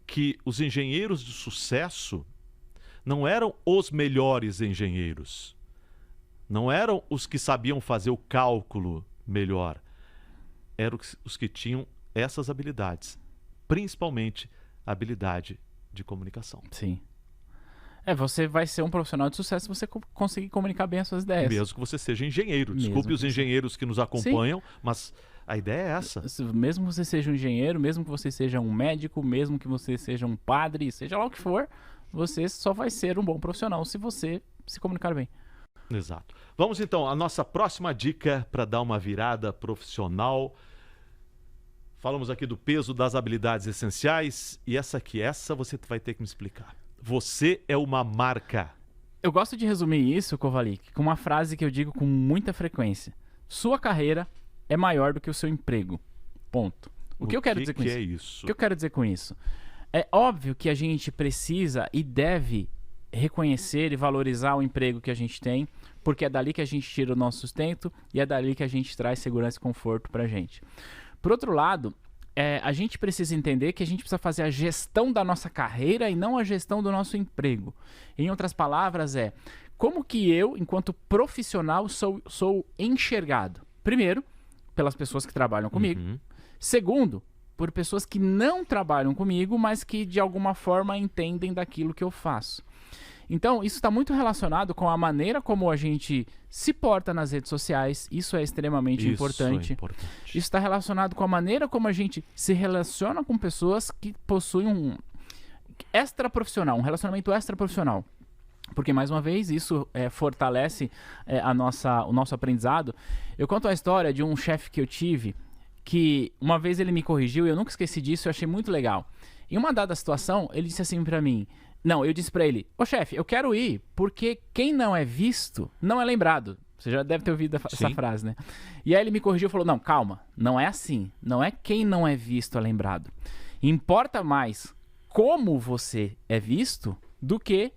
que os engenheiros de sucesso não eram os melhores engenheiros, não eram os que sabiam fazer o cálculo melhor, eram os que tinham essas habilidades. Principalmente a habilidade de comunicação. Sim. Você vai ser um profissional de sucesso se você conseguir comunicar bem as suas ideias. Mesmo que você seja engenheiro. Desculpe os engenheiros que nos acompanham, mas a ideia é essa. Mesmo que você seja um engenheiro, mesmo que você seja um médico, mesmo que você seja um padre, seja lá o que for, você só vai ser um bom profissional se você se comunicar bem. Exato. Vamos então à nossa próxima dica para dar uma virada profissional. Falamos aqui do peso das habilidades essenciais e essa você vai ter que me explicar. Você é uma marca. Eu gosto de resumir isso, Kovalik, com uma frase que eu digo com muita frequência. Sua carreira é maior do que o seu emprego. Ponto. O que eu quero dizer com isso? É isso? O que eu quero dizer com isso? É óbvio que a gente precisa e deve reconhecer e valorizar o emprego que a gente tem, porque é dali que a gente tira o nosso sustento e é dali que a gente traz segurança e conforto pra gente. Por outro lado, a gente precisa entender que a gente precisa fazer a gestão da nossa carreira e não a gestão do nosso emprego. Em outras palavras, como que eu, enquanto profissional, sou enxergado? Primeiro, pelas pessoas que trabalham comigo. Segundo, por pessoas que não trabalham comigo, mas que de alguma forma entendem daquilo que eu faço. Então, isso está muito relacionado com a maneira como a gente se porta nas redes sociais. Isso é extremamente importante. Isso está relacionado com a maneira como a gente se relaciona com pessoas que possuem um extraprofissional, um relacionamento extraprofissional. Porque, mais uma vez, isso fortalece o nosso aprendizado. Eu conto a história de um chefe que eu tive, que uma vez ele me corrigiu e eu nunca esqueci disso, eu achei muito legal. Em uma dada situação, ele disse assim pra mim... Não, eu disse pra ele, chefe, eu quero ir porque quem não é visto não é lembrado. Você já deve ter ouvido essa frase, né? E aí ele me corrigiu e falou, não, calma, não é assim. Não é quem não é visto é lembrado. Importa mais como você é visto do que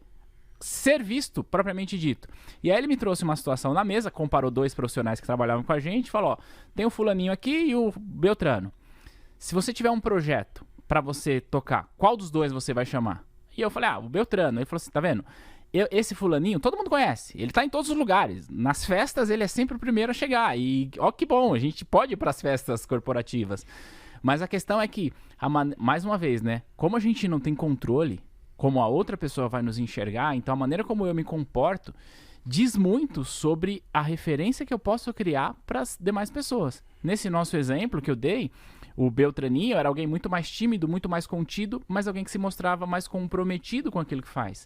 ser visto, propriamente dito. E aí ele me trouxe uma situação na mesa, comparou dois profissionais que trabalhavam com a gente e falou, tem o fulaninho aqui e o Beltrano. Se você tiver um projeto pra você tocar, qual dos dois você vai chamar? E eu falei, o Beltrano. Ele falou assim, tá vendo? Esse fulaninho, todo mundo conhece. Ele tá em todos os lugares. Nas festas, ele é sempre o primeiro a chegar. E, que bom, a gente pode ir pras festas corporativas. Mas a questão é que, mais uma vez, né? Como a gente não tem controle, como a outra pessoa vai nos enxergar, então a maneira como eu me comporto diz muito sobre a referência que eu posso criar para as demais pessoas. Nesse nosso exemplo que eu dei, o Beltraninho era alguém muito mais tímido, muito mais contido, mas alguém que se mostrava mais comprometido com aquilo que faz.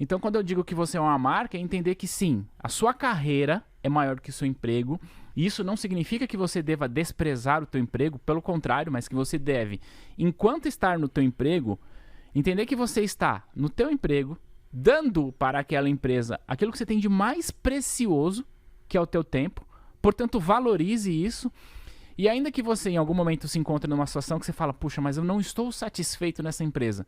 Então, quando eu digo que você é uma marca, é entender que sim, a sua carreira é maior que o seu emprego. E isso não significa que você deva desprezar o teu emprego, pelo contrário, mas que você deve, enquanto estar no teu emprego, entender que você está no teu emprego, dando para aquela empresa aquilo que você tem de mais precioso, que é o teu tempo. Portanto, valorize isso. E ainda que você em algum momento se encontre numa situação que você fala, puxa, mas eu não estou satisfeito nessa empresa,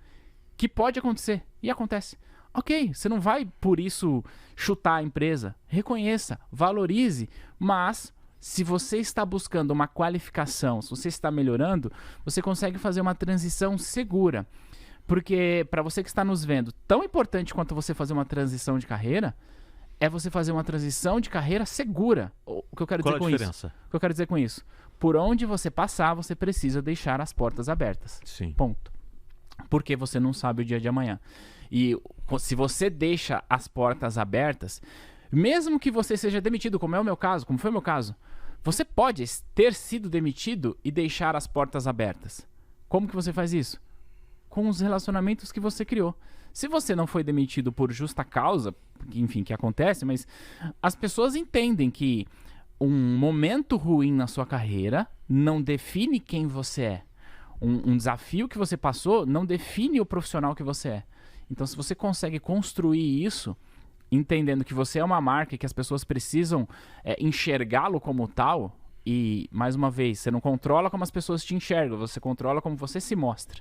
que pode acontecer, e acontece. Ok, você não vai por isso chutar a empresa, reconheça, valorize, mas se você está buscando uma qualificação, se você está melhorando, você consegue fazer uma transição segura. Porque para você que está nos vendo, tão importante quanto você fazer uma transição de carreira, é você fazer uma transição de carreira segura. O que eu quero dizer com isso? O que eu quero dizer com isso? Por onde você passar, você precisa deixar as portas abertas. Sim. Ponto. Porque você não sabe o dia de amanhã. E se você deixa as portas abertas, mesmo que você seja demitido, como é o meu caso, como foi o meu caso, você pode ter sido demitido e deixar as portas abertas. Como que você faz isso? Com os relacionamentos que você criou. Se você não foi demitido por justa causa, enfim, que acontece, mas as pessoas entendem que um momento ruim na sua carreira não define quem você é. Um desafio que você passou não define o profissional que você é. Então, se você consegue construir isso, entendendo que você é uma marca e que as pessoas precisam enxergá-lo como tal, e, mais uma vez, você não controla como as pessoas te enxergam, você controla como você se mostra.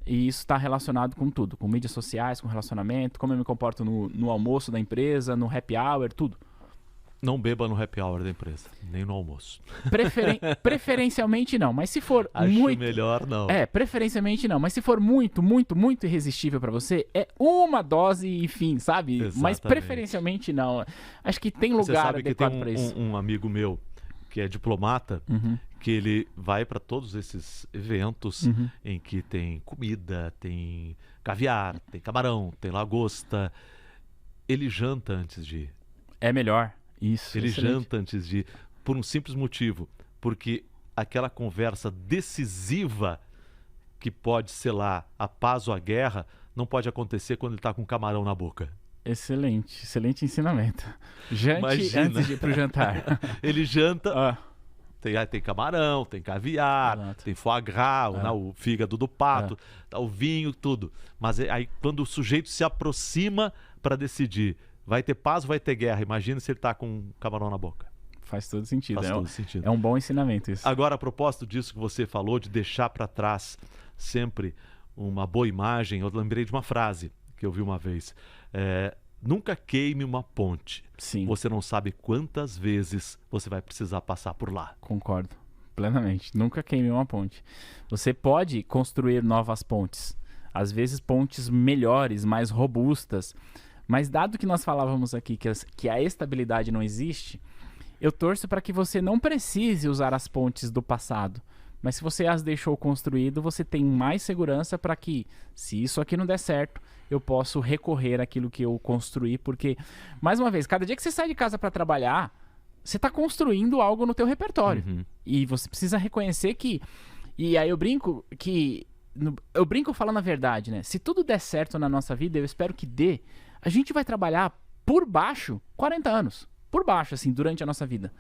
E isso está relacionado com tudo, com mídias sociais, com relacionamento, como eu me comporto no almoço da empresa, no happy hour, tudo. Não beba no happy hour da empresa, nem no almoço. Preferencialmente não, mas se for Acho muito... melhor não. Preferencialmente não, mas se for muito, muito, muito irresistível para você, é uma dose e fim, sabe? Exatamente. Mas preferencialmente não. Acho que tem lugar Você sabe adequado que para tem isso. um amigo meu que é diplomata, que ele vai para todos esses eventos em que tem comida, tem caviar, tem camarão, tem lagosta. Ele janta antes de ir. É melhor. Isso, ele excelente. janta antes de ir, por um simples motivo, porque aquela conversa decisiva que pode selar a paz ou a guerra não pode acontecer quando ele está com camarão na boca. Excelente, excelente ensinamento. Jante Imagina. antes de ir pro jantar. Ele janta, tem camarão, tem caviar, Exato. tem foie gras, o fígado do pato, o vinho, tudo. Mas aí quando o sujeito se aproxima para decidir, vai ter paz ou vai ter guerra? Imagina se ele está com um camarão na boca. Faz todo sentido. Faz todo sentido. É um bom ensinamento isso. Agora, a propósito disso que você falou, de deixar para trás sempre uma boa imagem, eu lembrei de uma frase que eu vi uma vez. Nunca queime uma ponte. Sim. Você não sabe quantas vezes você vai precisar passar por lá. Concordo plenamente. Nunca queime uma ponte. Você pode construir novas pontes. Às vezes pontes melhores, mais robustas. Mas dado que nós falávamos aqui que a estabilidade não existe, eu torço para que você não precise usar as pontes do passado. Mas se você as deixou construído, você tem mais segurança para que, se isso aqui não der certo, eu posso recorrer àquilo que eu construí. Porque, mais uma vez, cada dia que você sai de casa para trabalhar, você está construindo algo no teu repertório. E você precisa reconhecer que... E aí eu brinco que... Eu brinco falando a verdade, né? Se tudo der certo na nossa vida, eu espero que dê... A gente vai trabalhar por baixo 40 anos. Por baixo, assim, durante a nossa vida.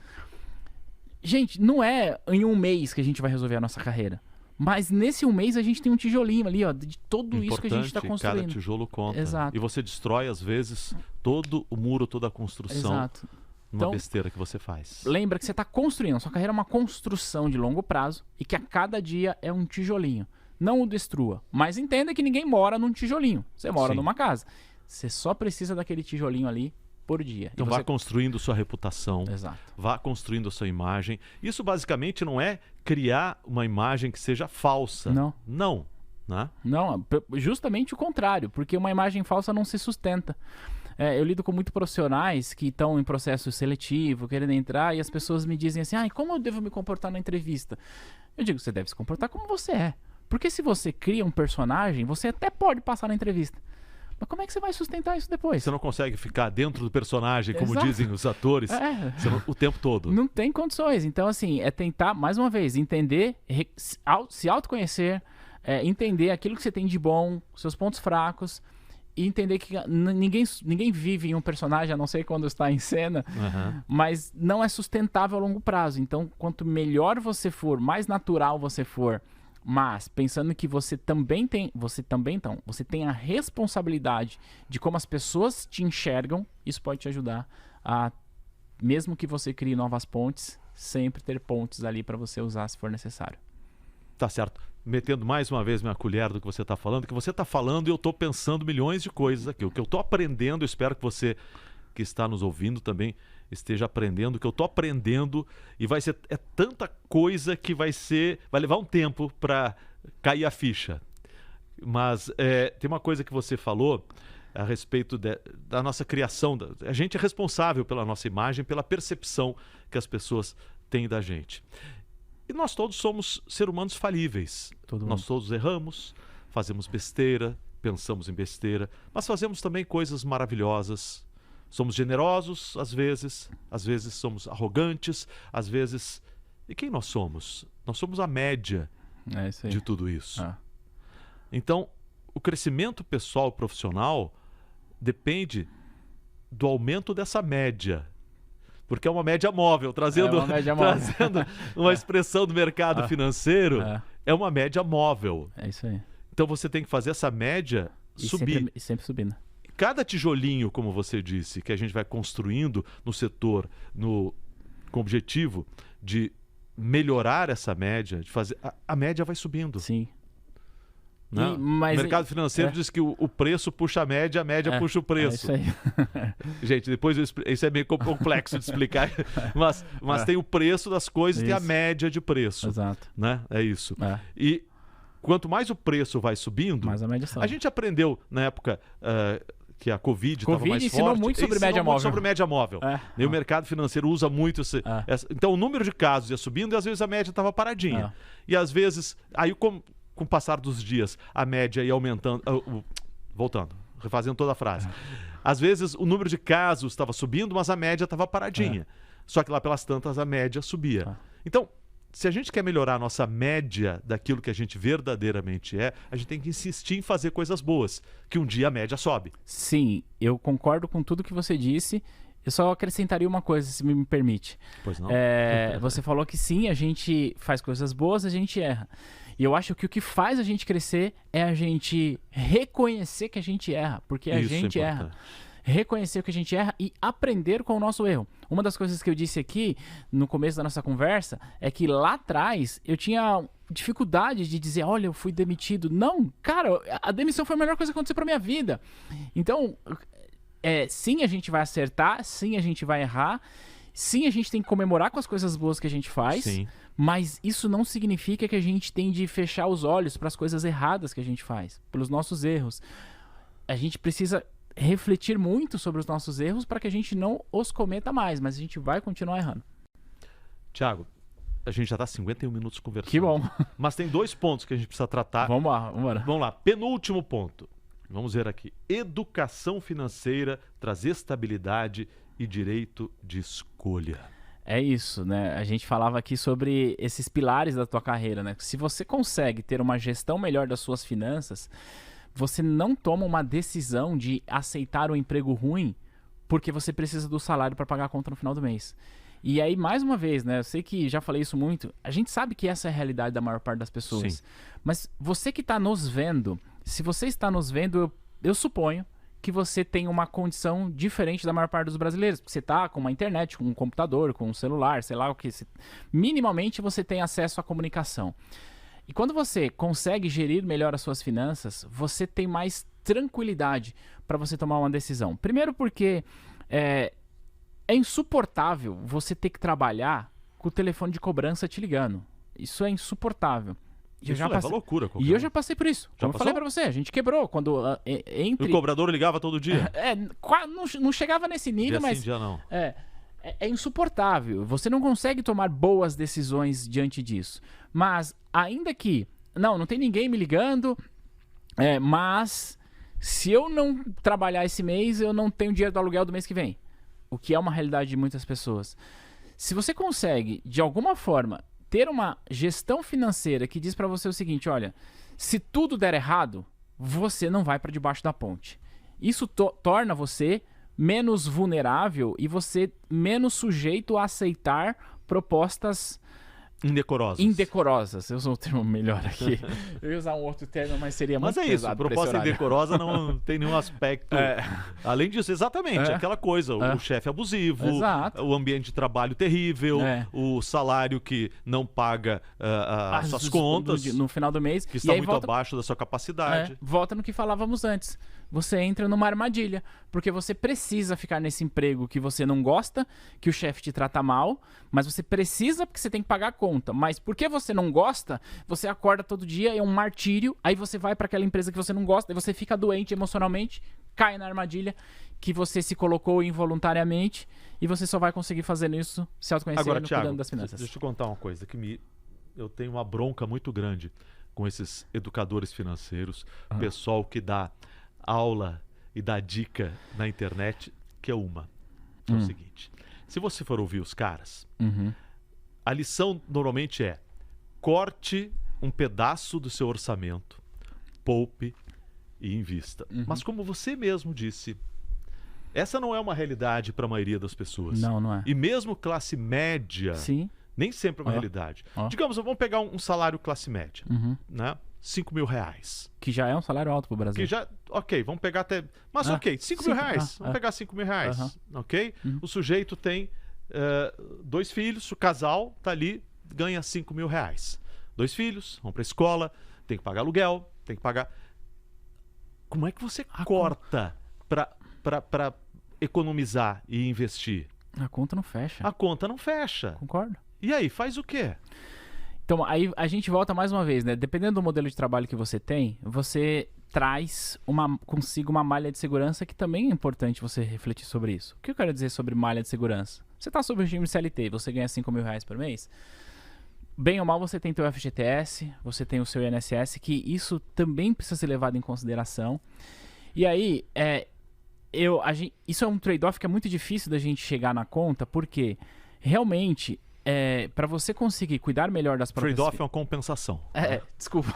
Gente, não é em um mês que a gente vai resolver a nossa carreira. Mas nesse um mês a gente tem um tijolinho ali, ó, de tudo isso que a gente está construindo. Cada tijolo conta. Exato. E você destrói, às vezes, todo o muro, toda a construção. Exato. Uma besteira que você faz. Lembra que você está construindo. A sua carreira é uma construção de longo prazo e que a cada dia é um tijolinho. Não o destrua. Mas entenda que ninguém mora num tijolinho. Você mora numa casa. Você só precisa daquele tijolinho ali por dia. Então vá construindo sua reputação. Exato. Vá construindo a sua imagem. Isso basicamente não é criar uma imagem que seja falsa. Não. Não. Né? Não, justamente o contrário. Porque uma imagem falsa não se sustenta. Eu lido com muitos profissionais que estão em processo seletivo, querendo entrar, e as pessoas me dizem assim, como eu devo me comportar na entrevista? Eu digo, você deve se comportar como você é. Porque se você cria um personagem, você até pode passar na entrevista. Mas como é que você vai sustentar isso depois? Você não consegue ficar dentro do personagem, como Exato. dizem os atores, o tempo todo. Não tem condições. Então, assim, é tentar, mais uma vez, entender, se autoconhecer, entender aquilo que você tem de bom, seus pontos fracos, e entender que ninguém vive em um personagem, a não ser quando está em cena, mas não é sustentável a longo prazo. Então, quanto melhor você for, mais natural você for, mas pensando que você tem a responsabilidade de como as pessoas te enxergam, isso pode te ajudar a, mesmo que você crie novas pontes, sempre ter pontos ali para você usar se for necessário. Tá certo. Metendo mais uma vez minha colher do que você está falando, que você está falando e eu estou pensando milhões de coisas aqui. O que eu estou aprendendo, eu espero que você que está nos ouvindo também esteja aprendendo, o que eu estou aprendendo, e vai ser tanta coisa que vai levar um tempo para cair a ficha. Mas tem uma coisa que você falou a respeito da nossa criação. A gente é responsável pela nossa imagem, pela percepção que as pessoas têm da gente. E nós todos somos seres humanos falíveis. Nós todos erramos, fazemos besteira, pensamos em besteira, mas fazemos também coisas maravilhosas. Somos generosos, às vezes somos arrogantes, às vezes... E quem nós somos? Nós somos a média de tudo isso. Então, o crescimento pessoal e profissional depende do aumento dessa média. Porque é uma média móvel, trazendo uma expressão do mercado financeiro, é uma média móvel. É isso aí. Então você tem que fazer essa média subir. Sempre subindo. Cada tijolinho, como você disse, que a gente vai construindo no setor, com o objetivo de melhorar essa média, de fazer, a média vai subindo. Sim. Né? O mercado financeiro diz que o preço puxa a média puxa o preço. É isso aí. Gente, depois isso é meio complexo de explicar, mas tem o preço das coisas e tem a média de preço. Exato. Né? É isso. E quanto mais o preço vai subindo, mais a média sobe. A gente aprendeu na época que a Covid estava mais ensinou forte. Muito sobre média móvel. Sobre média móvel. E o mercado financeiro usa muito então o número de casos ia subindo e às vezes a média estava paradinha. E às vezes, aí com o passar dos dias, a média ia aumentando. Voltando, refazendo toda a frase. Às vezes o número de casos estava subindo, mas a média estava paradinha. Só que lá pelas tantas a média subia. Então, se a gente quer melhorar a nossa média daquilo que a gente verdadeiramente a gente tem que insistir em fazer coisas boas, que um dia a média sobe. Sim, eu concordo com tudo que você disse. Eu só acrescentaria uma coisa, se me permite. Pois não. Você falou que sim, a gente faz coisas boas, a gente erra. E eu acho que o que faz a gente crescer é a gente reconhecer que a gente erra, porque a gente erra. Reconhecer o que a gente erra e aprender com o nosso erro. Uma das coisas que eu disse aqui no começo da nossa conversa é que lá atrás eu tinha dificuldade de dizer, olha, eu fui demitido. Não, cara, a demissão foi a melhor coisa que aconteceu pra minha vida. Então, sim, a gente vai acertar, sim, a gente vai errar, sim, a gente tem que comemorar com as coisas boas que a gente faz, sim. Mas isso não significa que a gente tem de fechar os olhos para as coisas erradas que a gente faz, pelos nossos erros. A gente precisa refletir muito sobre os nossos erros para que a gente não os cometa mais, mas a gente vai continuar errando. Tiago, a gente já está 51 minutos conversando. Que bom. Mas tem 2 pontos que a gente precisa tratar. Vamos lá, Vamos lá, penúltimo ponto. Vamos ver aqui. Educação financeira traz estabilidade e direito de escolha. É isso, né? A gente falava aqui sobre esses pilares da tua carreira, né? Se você consegue ter uma gestão melhor das suas finanças, você não toma uma decisão de aceitar um emprego ruim porque você precisa do salário para pagar a conta no final do mês. E aí, mais uma vez, né? Eu sei que já falei isso muito. A gente sabe que essa é a realidade da maior parte das pessoas. Sim. Mas você que está nos vendo, se você está nos vendo, eu suponho que você tem uma condição diferente da maior parte dos brasileiros. Porque você está com uma internet, com um computador, com um celular, sei lá o que. Minimamente você tem acesso à comunicação. E quando você consegue gerir melhor as suas finanças, você tem mais tranquilidade para você tomar uma decisão. Primeiro porque é insuportável você ter que trabalhar com o telefone de cobrança te ligando. Isso é insuportável. Isso leva loucura. E eu já passei por isso. Como eu falei pra você, a gente quebrou quando O cobrador ligava todo dia? Não chegava nesse nível, dia mas... sim, dia não. É insuportável. Você não consegue tomar boas decisões diante disso. Mas, ainda que... Não tem ninguém me ligando, mas se eu não trabalhar esse mês, eu não tenho dinheiro do aluguel do mês que vem. O que é uma realidade de muitas pessoas. Se você consegue, de alguma forma, ter uma gestão financeira que diz pra você o seguinte, olha, se tudo der errado, você não vai pra debaixo da ponte. Isso torna você menos vulnerável e você menos sujeito a aceitar propostas Indecorosas. Eu uso um termo melhor aqui. Eu ia usar um outro termo, mas seria muito pesado. Mas é isso, proposta indecorosa não tem nenhum aspecto. Além disso, exatamente, aquela coisa, o chefe abusivo, o ambiente de trabalho terrível, o salário que não paga as suas contas no final do mês. Que está muito abaixo da sua capacidade. Volta no que falávamos antes. Você entra numa armadilha, porque você precisa ficar nesse emprego que você não gosta, que o chefe te trata mal, mas você precisa porque você tem que pagar a conta. Mas porque você não gosta, você acorda todo dia, é um martírio, aí você vai para aquela empresa que você não gosta, aí você fica doente emocionalmente, cai na armadilha que você se colocou involuntariamente e você só vai conseguir fazer isso se autoconhecendo, agora, Thiago, cuidando das finanças. Deixa eu te contar uma coisa eu tenho uma bronca muito grande com esses educadores financeiros, pessoal que dá aula e dá dica na internet, que é o seguinte: se você for ouvir os caras, a lição normalmente é: corte um pedaço do seu orçamento, poupe e invista. Mas como você mesmo disse, essa não é uma realidade para a maioria das pessoas. Não é. E mesmo classe média, nem sempre é uma realidade. Digamos, vamos pegar um salário classe média, né? 5 mil reais. Que já é um salário alto pro Brasil. Ok, vamos pegar até... Mas 5 mil reais. Vamos pegar 5 mil reais, ok? O sujeito tem 2 filhos, o casal tá ali, ganha 5 mil reais. 2 filhos, vão pra escola, tem que pagar aluguel, tem que pagar... Como é que você corta pra economizar e investir? A conta não fecha. A conta não fecha. Concordo. E aí, faz o quê? Então, aí a gente volta mais uma vez, né? Dependendo do modelo de trabalho que você tem, você traz consigo uma malha de segurança que também é importante você refletir sobre isso. O que eu quero dizer sobre malha de segurança? Você está sob o regime CLT, você ganha 5 mil reais por mês, bem ou mal você tem teu FGTS, você tem o seu INSS, que isso também precisa ser levado em consideração. E aí, isso é um trade-off que é muito difícil da gente chegar na conta, porque realmente... para você conseguir cuidar melhor das próprias... Trade-off é uma compensação. Desculpa.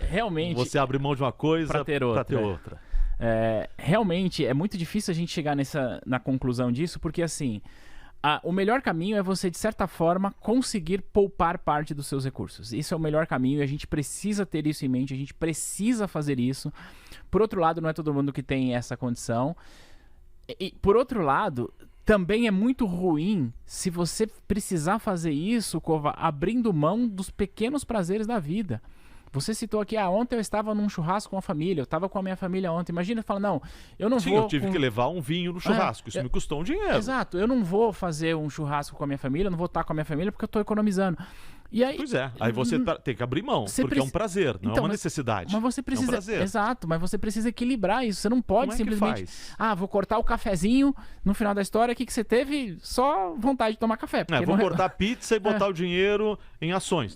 Realmente... Você abre mão de uma coisa para ter outra. Realmente é muito difícil a gente chegar na conclusão disso, porque assim, o melhor caminho é você, de certa forma, conseguir poupar parte dos seus recursos. Isso é o melhor caminho e a gente precisa ter isso em mente, a gente precisa fazer isso. Por outro lado, não é todo mundo que tem essa condição. E, por outro lado... Também é muito ruim se você precisar fazer isso, Cova, abrindo mão dos pequenos prazeres da vida. Você citou aqui, ontem eu estava num churrasco com a família, eu estava com a minha família ontem. Imagina, fala, não, eu não vou... eu tive que levar um vinho no churrasco, isso me custou um dinheiro. Exato, eu não vou fazer um churrasco com a minha família, eu não vou estar com a minha família porque eu estou economizando. E aí, pois é, aí você tem que abrir mão, porque é um prazer, não é uma necessidade. Mas você precisa, é um prazer. Exato, mas você precisa equilibrar isso. Você não pode simplesmente, vou cortar o cafezinho no final da história, que você teve só vontade de tomar café. Vou cortar a pizza e botar o dinheiro em ações.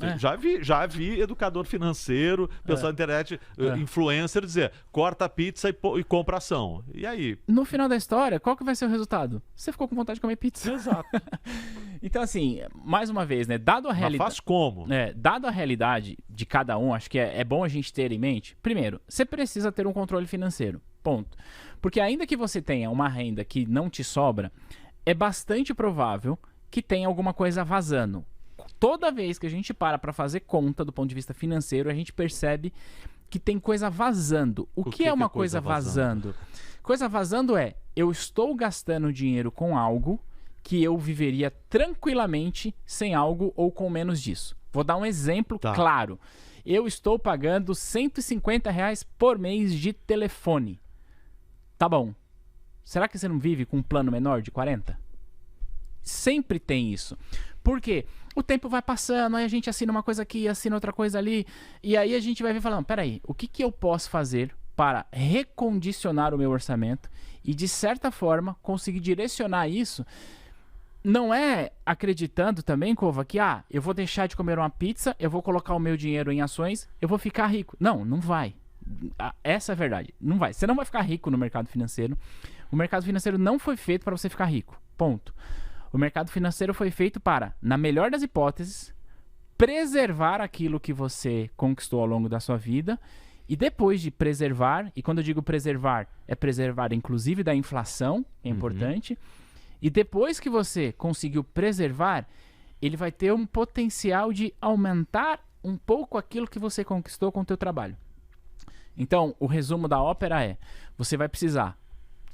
Já vi educador financeiro, pessoal da internet, influencer dizer, corta a pizza e compra ação. E aí? No final da história, qual que vai ser o resultado? Você ficou com vontade de comer pizza. Exato. Então assim, mais uma vez, né, dado a realidade... Como? Dado a realidade de cada um, acho que é bom a gente ter em mente. Primeiro, você precisa ter um controle financeiro. Ponto. Porque ainda que você tenha uma renda que não te sobra, é bastante provável que tenha alguma coisa vazando. Toda vez que a gente para fazer conta do ponto de vista financeiro, a gente percebe que tem coisa vazando. O que é uma coisa vazando? Coisa vazando eu estou gastando dinheiro com algo que eu viveria tranquilamente sem algo ou com menos disso. Vou dar um exemplo claro. Eu estou pagando R$150 por mês de telefone. Tá bom. Será que você não vive com um plano menor de 40? Sempre tem isso. Por quê? O tempo vai passando, aí a gente assina uma coisa aqui, assina outra coisa ali, e aí a gente vai ver falando, peraí, o que eu posso fazer para recondicionar o meu orçamento e, de certa forma, conseguir direcionar isso. Não é acreditando também, Cova, que eu vou deixar de comer uma pizza, eu vou colocar o meu dinheiro em ações, eu vou ficar rico. Não vai. Essa é a verdade. Não vai. Você não vai ficar rico no mercado financeiro. O mercado financeiro não foi feito para você ficar rico. Ponto. O mercado financeiro foi feito para, na melhor das hipóteses, preservar aquilo que você conquistou ao longo da sua vida. E depois de preservar, e quando eu digo preservar, é preservar inclusive da inflação, que é importante. E depois que você conseguiu preservar, ele vai ter um potencial de aumentar um pouco aquilo que você conquistou com o teu trabalho. Então, o resumo da ópera é, você vai precisar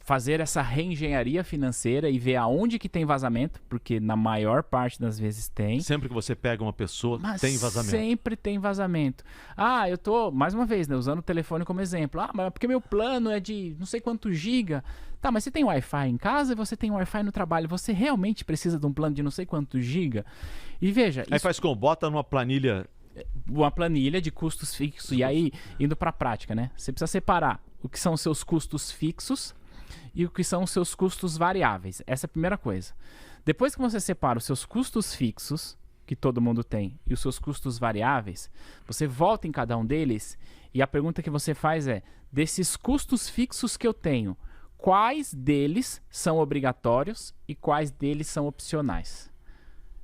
fazer essa reengenharia financeira e ver aonde que tem vazamento, porque na maior parte das vezes tem. Sempre que você pega uma pessoa, Mas tem vazamento. sempre tem vazamento. Ah, eu tô, mais uma vez, né, usando o telefone como exemplo. Ah, mas porque meu plano é de não sei quanto giga. Tá, mas você tem Wi-Fi em casa e você tem Wi-Fi no trabalho. Você realmente precisa de um plano de não sei quanto giga? E veja... Aí faz como? Bota numa planilha... Uma planilha de custos fixos. E aí, indo para a prática, né? Você precisa separar o que são os seus custos fixos e o que são os seus custos variáveis. Essa é a primeira coisa. Depois que você separa os seus custos fixos, que todo mundo tem, e os seus custos variáveis, você volta em cada um deles e a pergunta que você faz é, desses custos fixos que eu tenho, quais deles são obrigatórios e quais deles são opcionais?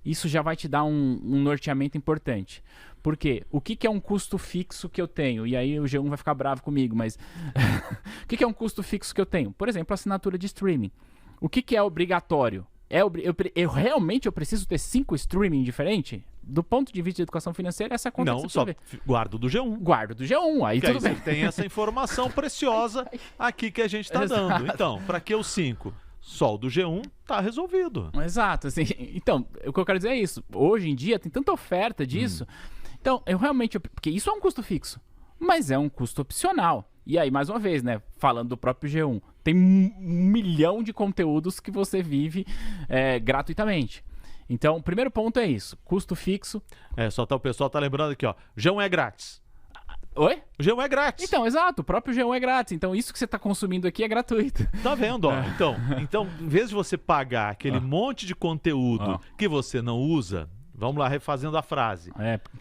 Isso já vai te dar um norteamento importante. Por quê? O que é um custo fixo que eu tenho? E aí o G1 vai ficar bravo comigo, mas... o que é um custo fixo que eu tenho? Por exemplo, assinatura de streaming. O que é obrigatório? Eu realmente preciso ter 5 streaming diferentes? Do ponto de vista de educação financeira, essa conta Não, só guardo do G1. Guardo do G1, aí tudo bem. Você tem essa informação preciosa aqui que a gente está dando. Então, para que os 5? Só o do G1 tá resolvido. Exato, assim. Então, o que eu quero dizer é isso. Hoje em dia tem tanta oferta disso. Então, eu realmente... Porque isso é um custo fixo, mas é um custo opcional. E aí, mais uma vez, né? Falando do próprio G1, tem 1 milhão de conteúdos que você vive gratuitamente. Então, o primeiro ponto é isso. Custo fixo. Só tá, o pessoal tá lembrando aqui, ó. G1 é grátis. Oi? O G1 é grátis. Então, exato. O próprio G1 é grátis. Então, isso que você tá consumindo aqui é gratuito. Tá vendo, ó. Então, em vez de você pagar aquele monte de conteúdo que você não usa, vamos lá, refazendo a frase.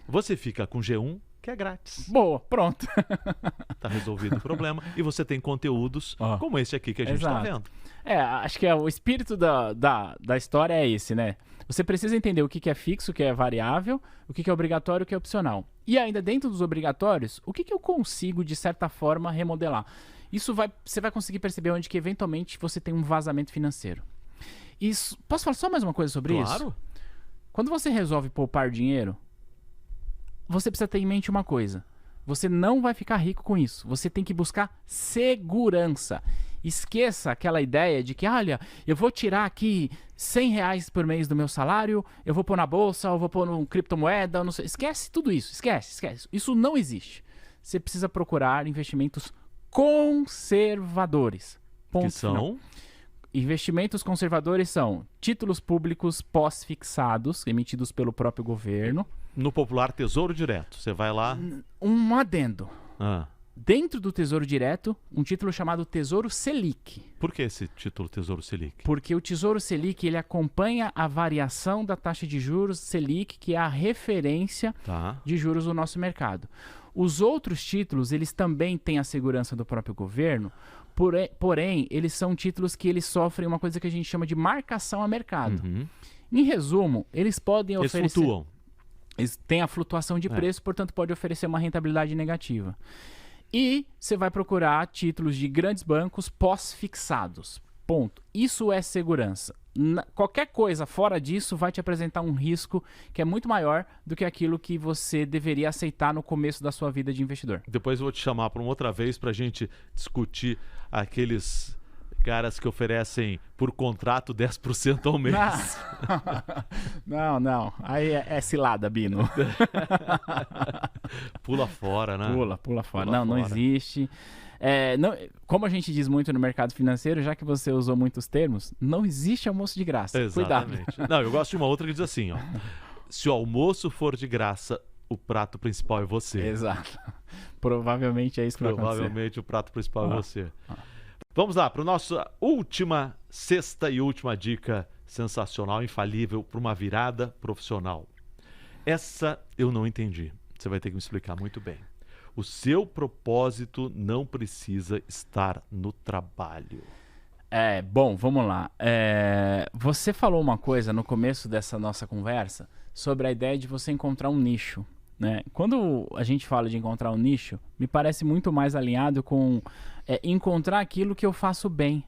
Você fica com G1, que é grátis. Boa, pronto. Tá resolvido o problema. E você tem conteúdos como esse aqui que a gente tá vendo. Acho que o espírito da história é esse, né? Você precisa entender o que é fixo, o que é variável, o que é obrigatório, o que é opcional. E ainda dentro dos obrigatórios, o que eu consigo, de certa forma, remodelar? Você vai conseguir perceber onde que, eventualmente, você tem um vazamento financeiro. Posso falar só mais uma coisa sobre isso? Claro. Quando você resolve poupar dinheiro, você precisa ter em mente uma coisa. Você não vai ficar rico com isso. Você tem que buscar segurança. Esqueça aquela ideia de que, olha, eu vou tirar aqui R$100 por mês do meu salário, eu vou pôr na bolsa, eu vou pôr numa criptomoeda, não sei. Esquece tudo isso. Esquece. Isso não existe. Você precisa procurar investimentos conservadores. Que são? Investimentos conservadores são títulos públicos pós-fixados, emitidos pelo próprio governo. No popular Tesouro Direto. Você vai lá... Um adendo. Dentro do Tesouro Direto, um título chamado Tesouro Selic. Por que esse título Tesouro Selic? Porque o Tesouro Selic, ele acompanha a variação da taxa de juros Selic, que é a referência de juros do nosso mercado. Os outros títulos, eles também têm a segurança do próprio governo, porém, eles são títulos que eles sofrem uma coisa que a gente chama de marcação a mercado. Em resumo, eles podem oferecer... Eles flutuam. Eles têm a flutuação de preço, portanto, pode oferecer uma rentabilidade negativa. E você vai procurar títulos de grandes bancos pós-fixados. Ponto. Isso é segurança. Qualquer coisa fora disso vai te apresentar um risco que é muito maior do que aquilo que você deveria aceitar no começo da sua vida de investidor. Depois eu vou te chamar para uma outra vez para a gente discutir aqueles caras que oferecem por contrato 10% ao mês. Não. Aí é cilada, Bino. Pula fora, né? Pula fora. Não existe. Como a gente diz muito no mercado financeiro, já que você usou muitos termos, não existe almoço de graça. Exatamente. Cuidado. Não, eu gosto de uma outra que diz assim, ó. Se o almoço for de graça, o prato principal é você. Exato. Provavelmente é isso que vai acontecer. Provavelmente o prato principal é você. Vamos lá, para a nossa sexta e última dica sensacional, infalível, para uma virada profissional. Essa eu não entendi. Você vai ter que me explicar muito bem. O seu propósito não precisa estar no trabalho. Bom, vamos lá. Você falou uma coisa no começo dessa nossa conversa sobre a ideia de você encontrar um nicho, né? Quando a gente fala de encontrar um nicho, me parece muito mais alinhado com encontrar aquilo que eu faço bem.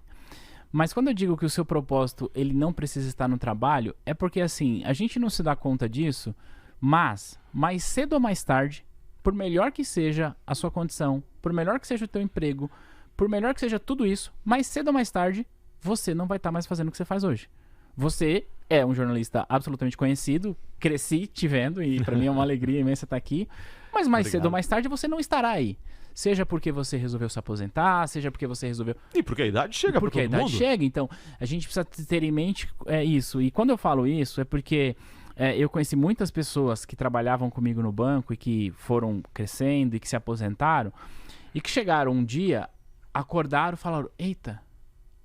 Mas quando eu digo que o seu propósito ele não precisa estar no trabalho, é porque assim, a gente não se dá conta disso, mas mais cedo ou mais tarde, por melhor que seja a sua condição, por melhor que seja o teu emprego, por melhor que seja tudo isso, mais cedo ou mais tarde, você não vai estar mais fazendo o que você faz hoje. Você é um jornalista absolutamente conhecido, cresci te vendo e para mim é uma alegria imensa estar aqui, mas mais Obrigado. cedo ou mais tarde você não estará aí. Seja porque você resolveu se aposentar, seja porque você resolveu... E porque a idade chega para todo Porque a idade mundo. chega, então a gente precisa ter em mente isso. E quando eu falo isso, é porque eu conheci muitas pessoas que trabalhavam comigo no banco e que foram crescendo e que se aposentaram e que chegaram um dia, acordaram e falaram, eita,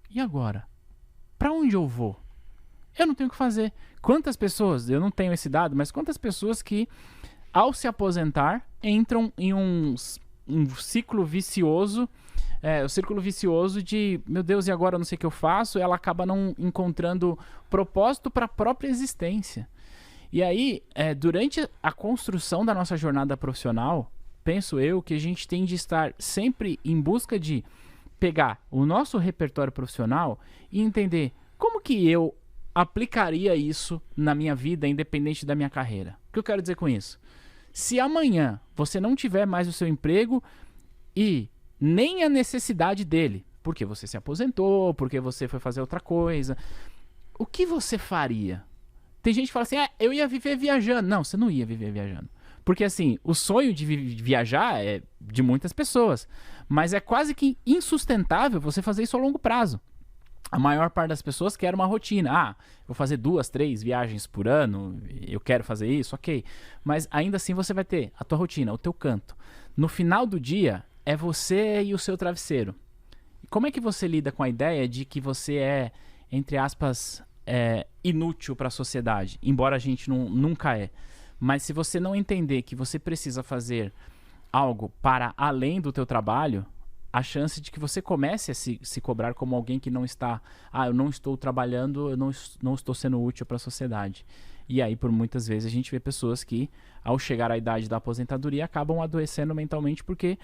e agora? Pra onde eu vou? Eu não tenho o que fazer. Quantas pessoas, eu não tenho esse dado, mas quantas pessoas que ao se aposentar entram em um ciclo vicioso, o círculo vicioso de, meu Deus, e agora eu não sei o que eu faço, ela acaba não encontrando propósito para a própria existência. E aí, durante a construção da nossa jornada profissional, penso eu que a gente tem de estar sempre em busca de pegar o nosso repertório profissional e entender como que eu aplicaria isso na minha vida, independente da minha carreira. O que eu quero dizer com isso? Se amanhã você não tiver mais o seu emprego e nem a necessidade dele, porque você se aposentou, porque você foi fazer outra coisa, o que você faria? Tem gente que fala assim, eu ia viver viajando. Não, você não ia viver viajando. Porque assim, o sonho de viajar é de muitas pessoas, mas é quase que insustentável você fazer isso a longo prazo. A maior parte das pessoas quer uma rotina. Vou fazer 2, 3 viagens por ano, eu quero fazer isso, ok. Mas ainda assim você vai ter a tua rotina, o teu canto. No final do dia, é você e o seu travesseiro. Como é que você lida com a ideia de que você é, entre aspas, inútil para a sociedade? Embora a gente nunca é. Mas se você não entender que você precisa fazer algo para além do teu trabalho, a chance de que você comece a se cobrar como alguém que não está... eu não estou trabalhando, eu não estou sendo útil para a sociedade. E aí, por muitas vezes, a gente vê pessoas que, ao chegar à idade da aposentadoria, acabam adoecendo mentalmente porque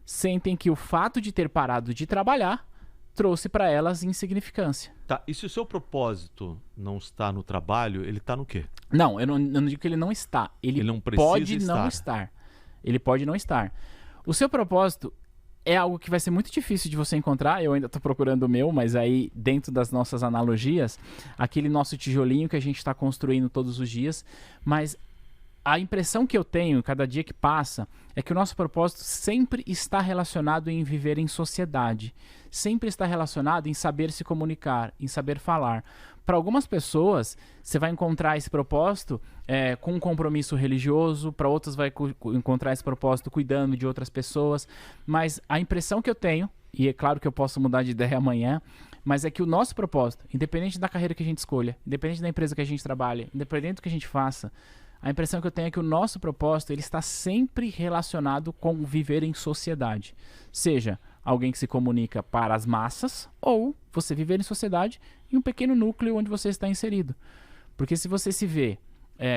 sentem que o fato de ter parado de trabalhar trouxe para elas insignificância. Tá, e se o seu propósito não está no trabalho, ele está no quê? Não, eu não digo que ele não está. Ele não precisa pode não estar. Ele pode não estar. O seu propósito é algo que vai ser muito difícil de você encontrar. Eu ainda estou procurando o meu, mas aí dentro das nossas analogias, aquele nosso tijolinho que a gente está construindo todos os dias. Mas a impressão que eu tenho, cada dia que passa, é que o nosso propósito sempre está relacionado em viver em sociedade. Sempre está relacionado em saber se comunicar, em saber falar. Para algumas pessoas, você vai encontrar esse propósito com um compromisso religioso, para outras vai encontrar esse propósito cuidando de outras pessoas, mas a impressão que eu tenho, e é claro que eu posso mudar de ideia amanhã, mas é que o nosso propósito, independente da carreira que a gente escolha, independente da empresa que a gente trabalha, independente do que a gente faça, a impressão que eu tenho é que o nosso propósito ele está sempre relacionado com viver em sociedade. Seja alguém que se comunica para as massas ou você viver em sociedade em um pequeno núcleo onde você está inserido. Porque se você se vê,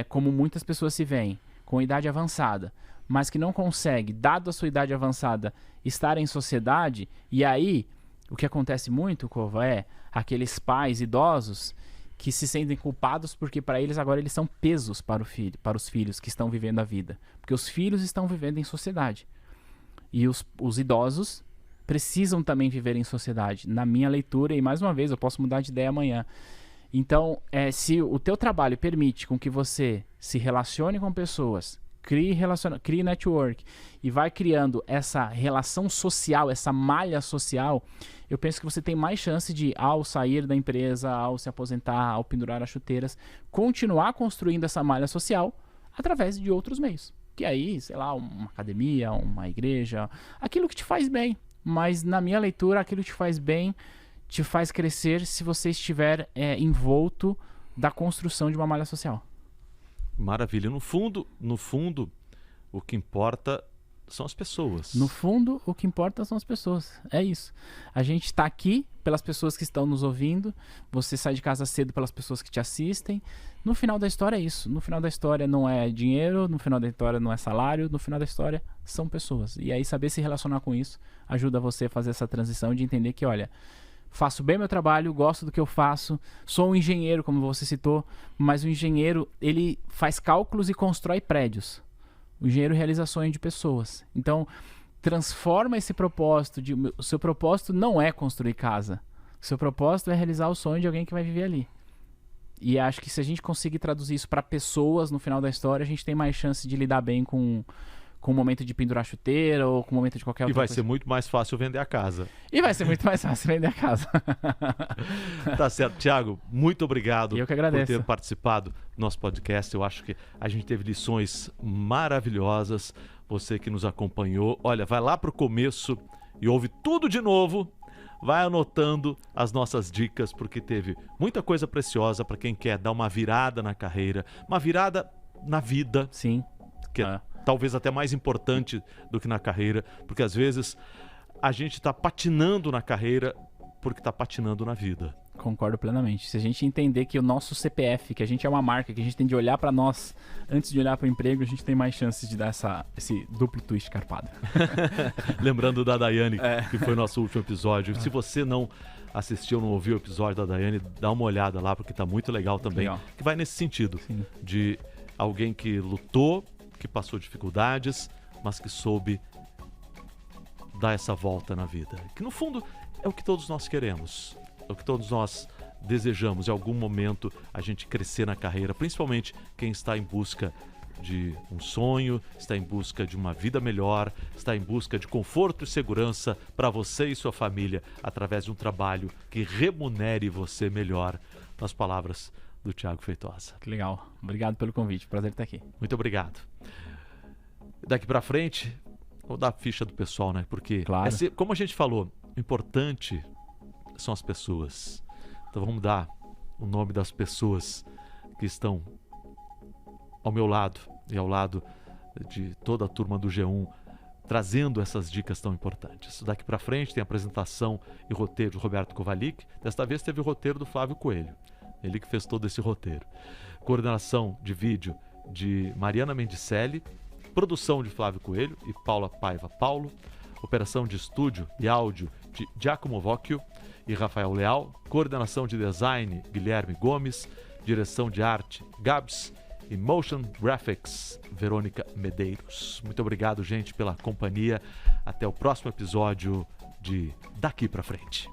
como muitas pessoas se veem, com idade avançada, mas que não consegue, dado a sua idade avançada, estar em sociedade, e aí o que acontece muito, Cova, é aqueles pais idosos que se sentem culpados porque para eles agora eles são pesos para os filhos que estão vivendo a vida. Porque os filhos estão vivendo em sociedade. E os idosos precisam também viver em sociedade. Na minha leitura, e mais uma vez, eu posso mudar de ideia amanhã. Então, se o teu trabalho permite com que você se relacione com pessoas, crie network e vai criando essa relação social, essa malha social, eu penso que você tem mais chance de, ao sair da empresa, ao se aposentar, ao pendurar as chuteiras, continuar construindo essa malha social através de outros meios. Que aí, sei lá, uma academia, uma igreja, aquilo que te faz bem. Mas na minha leitura, aquilo que te faz bem te faz crescer se você estiver envolto da construção de uma malha social. Maravilha. No fundo, o que importa são as pessoas. No fundo, o que importa são as pessoas. É isso. A gente está aqui pelas pessoas que estão nos ouvindo. Você sai de casa cedo pelas pessoas que te assistem. No final da história é isso. No final da história não é dinheiro, no final da história não é salário, no final da história são pessoas. E aí saber se relacionar com isso ajuda você a fazer essa transição de entender que, olha, faço bem meu trabalho, gosto do que eu faço, sou um engenheiro, como você citou, mas o engenheiro, ele faz cálculos e constrói prédios. O engenheiro realiza sonho de pessoas. Então, transforma esse propósito, o seu propósito não é construir casa. O seu propósito é realizar o sonho de alguém que vai viver ali. E acho que se a gente conseguir traduzir isso para pessoas no final da história, a gente tem mais chance de lidar bem com o momento de pendurar chuteira ou com o momento de qualquer outra E vai coisa. ser muito mais fácil vender a casa. E vai ser muito mais fácil vender a casa. Tá certo. Thiago, muito obrigado Eu que por agradeço. ter participado do nosso podcast. Eu acho que a gente teve lições maravilhosas. Você que nos acompanhou, olha, vai lá pro começo e ouve tudo de novo. Vai anotando as nossas dicas, porque teve muita coisa preciosa para quem quer dar uma virada na carreira, uma virada na vida, Sim. que é talvez até mais importante do que na carreira, porque às vezes a gente está patinando na carreira porque está patinando na vida. Concordo plenamente. Se a gente entender que o nosso CPF, que a gente é uma marca, que a gente tem de olhar para nós antes de olhar para o emprego, a gente tem mais chances de dar esse duplo twist carpado. Lembrando da Daiane, que foi o nosso último episódio. Se você não assistiu, não ouviu o episódio da Daiane, dá uma olhada lá, porque tá muito legal também. Legal. Que vai nesse sentido, Sim. de alguém que lutou, que passou dificuldades, mas que soube dar essa volta na vida. Que no fundo é o que todos nós queremos. É o que todos nós desejamos, em algum momento, a gente crescer na carreira, principalmente quem está em busca de um sonho, está em busca de uma vida melhor, está em busca de conforto e segurança para você e sua família, através de um trabalho que remunere você melhor, nas palavras do Thiago Feitosa. Que legal. Obrigado pelo convite. Prazer estar aqui. Muito obrigado. Daqui para frente, vou dar a ficha do pessoal, né? Porque, Claro. como a gente falou, o importante são as pessoas. Então vamos dar o nome das pessoas que estão ao meu lado e ao lado de toda a turma do G1, trazendo essas dicas tão importantes. Daqui para frente tem a apresentação e roteiro do Roberto Kovalik. Desta vez teve o roteiro do Flávio Coelho. Ele que fez todo esse roteiro. Coordenação de vídeo de Mariana Mendicelli, produção de Flávio Coelho e Paula Paiva Paulo, operação de estúdio e áudio de Giacomo Vocchio e Rafael Leal, coordenação de design Guilherme Gomes, direção de arte Gabs e motion graphics Verônica Medeiros. Muito obrigado, gente, pela companhia. Até o próximo episódio de Daqui pra Frente.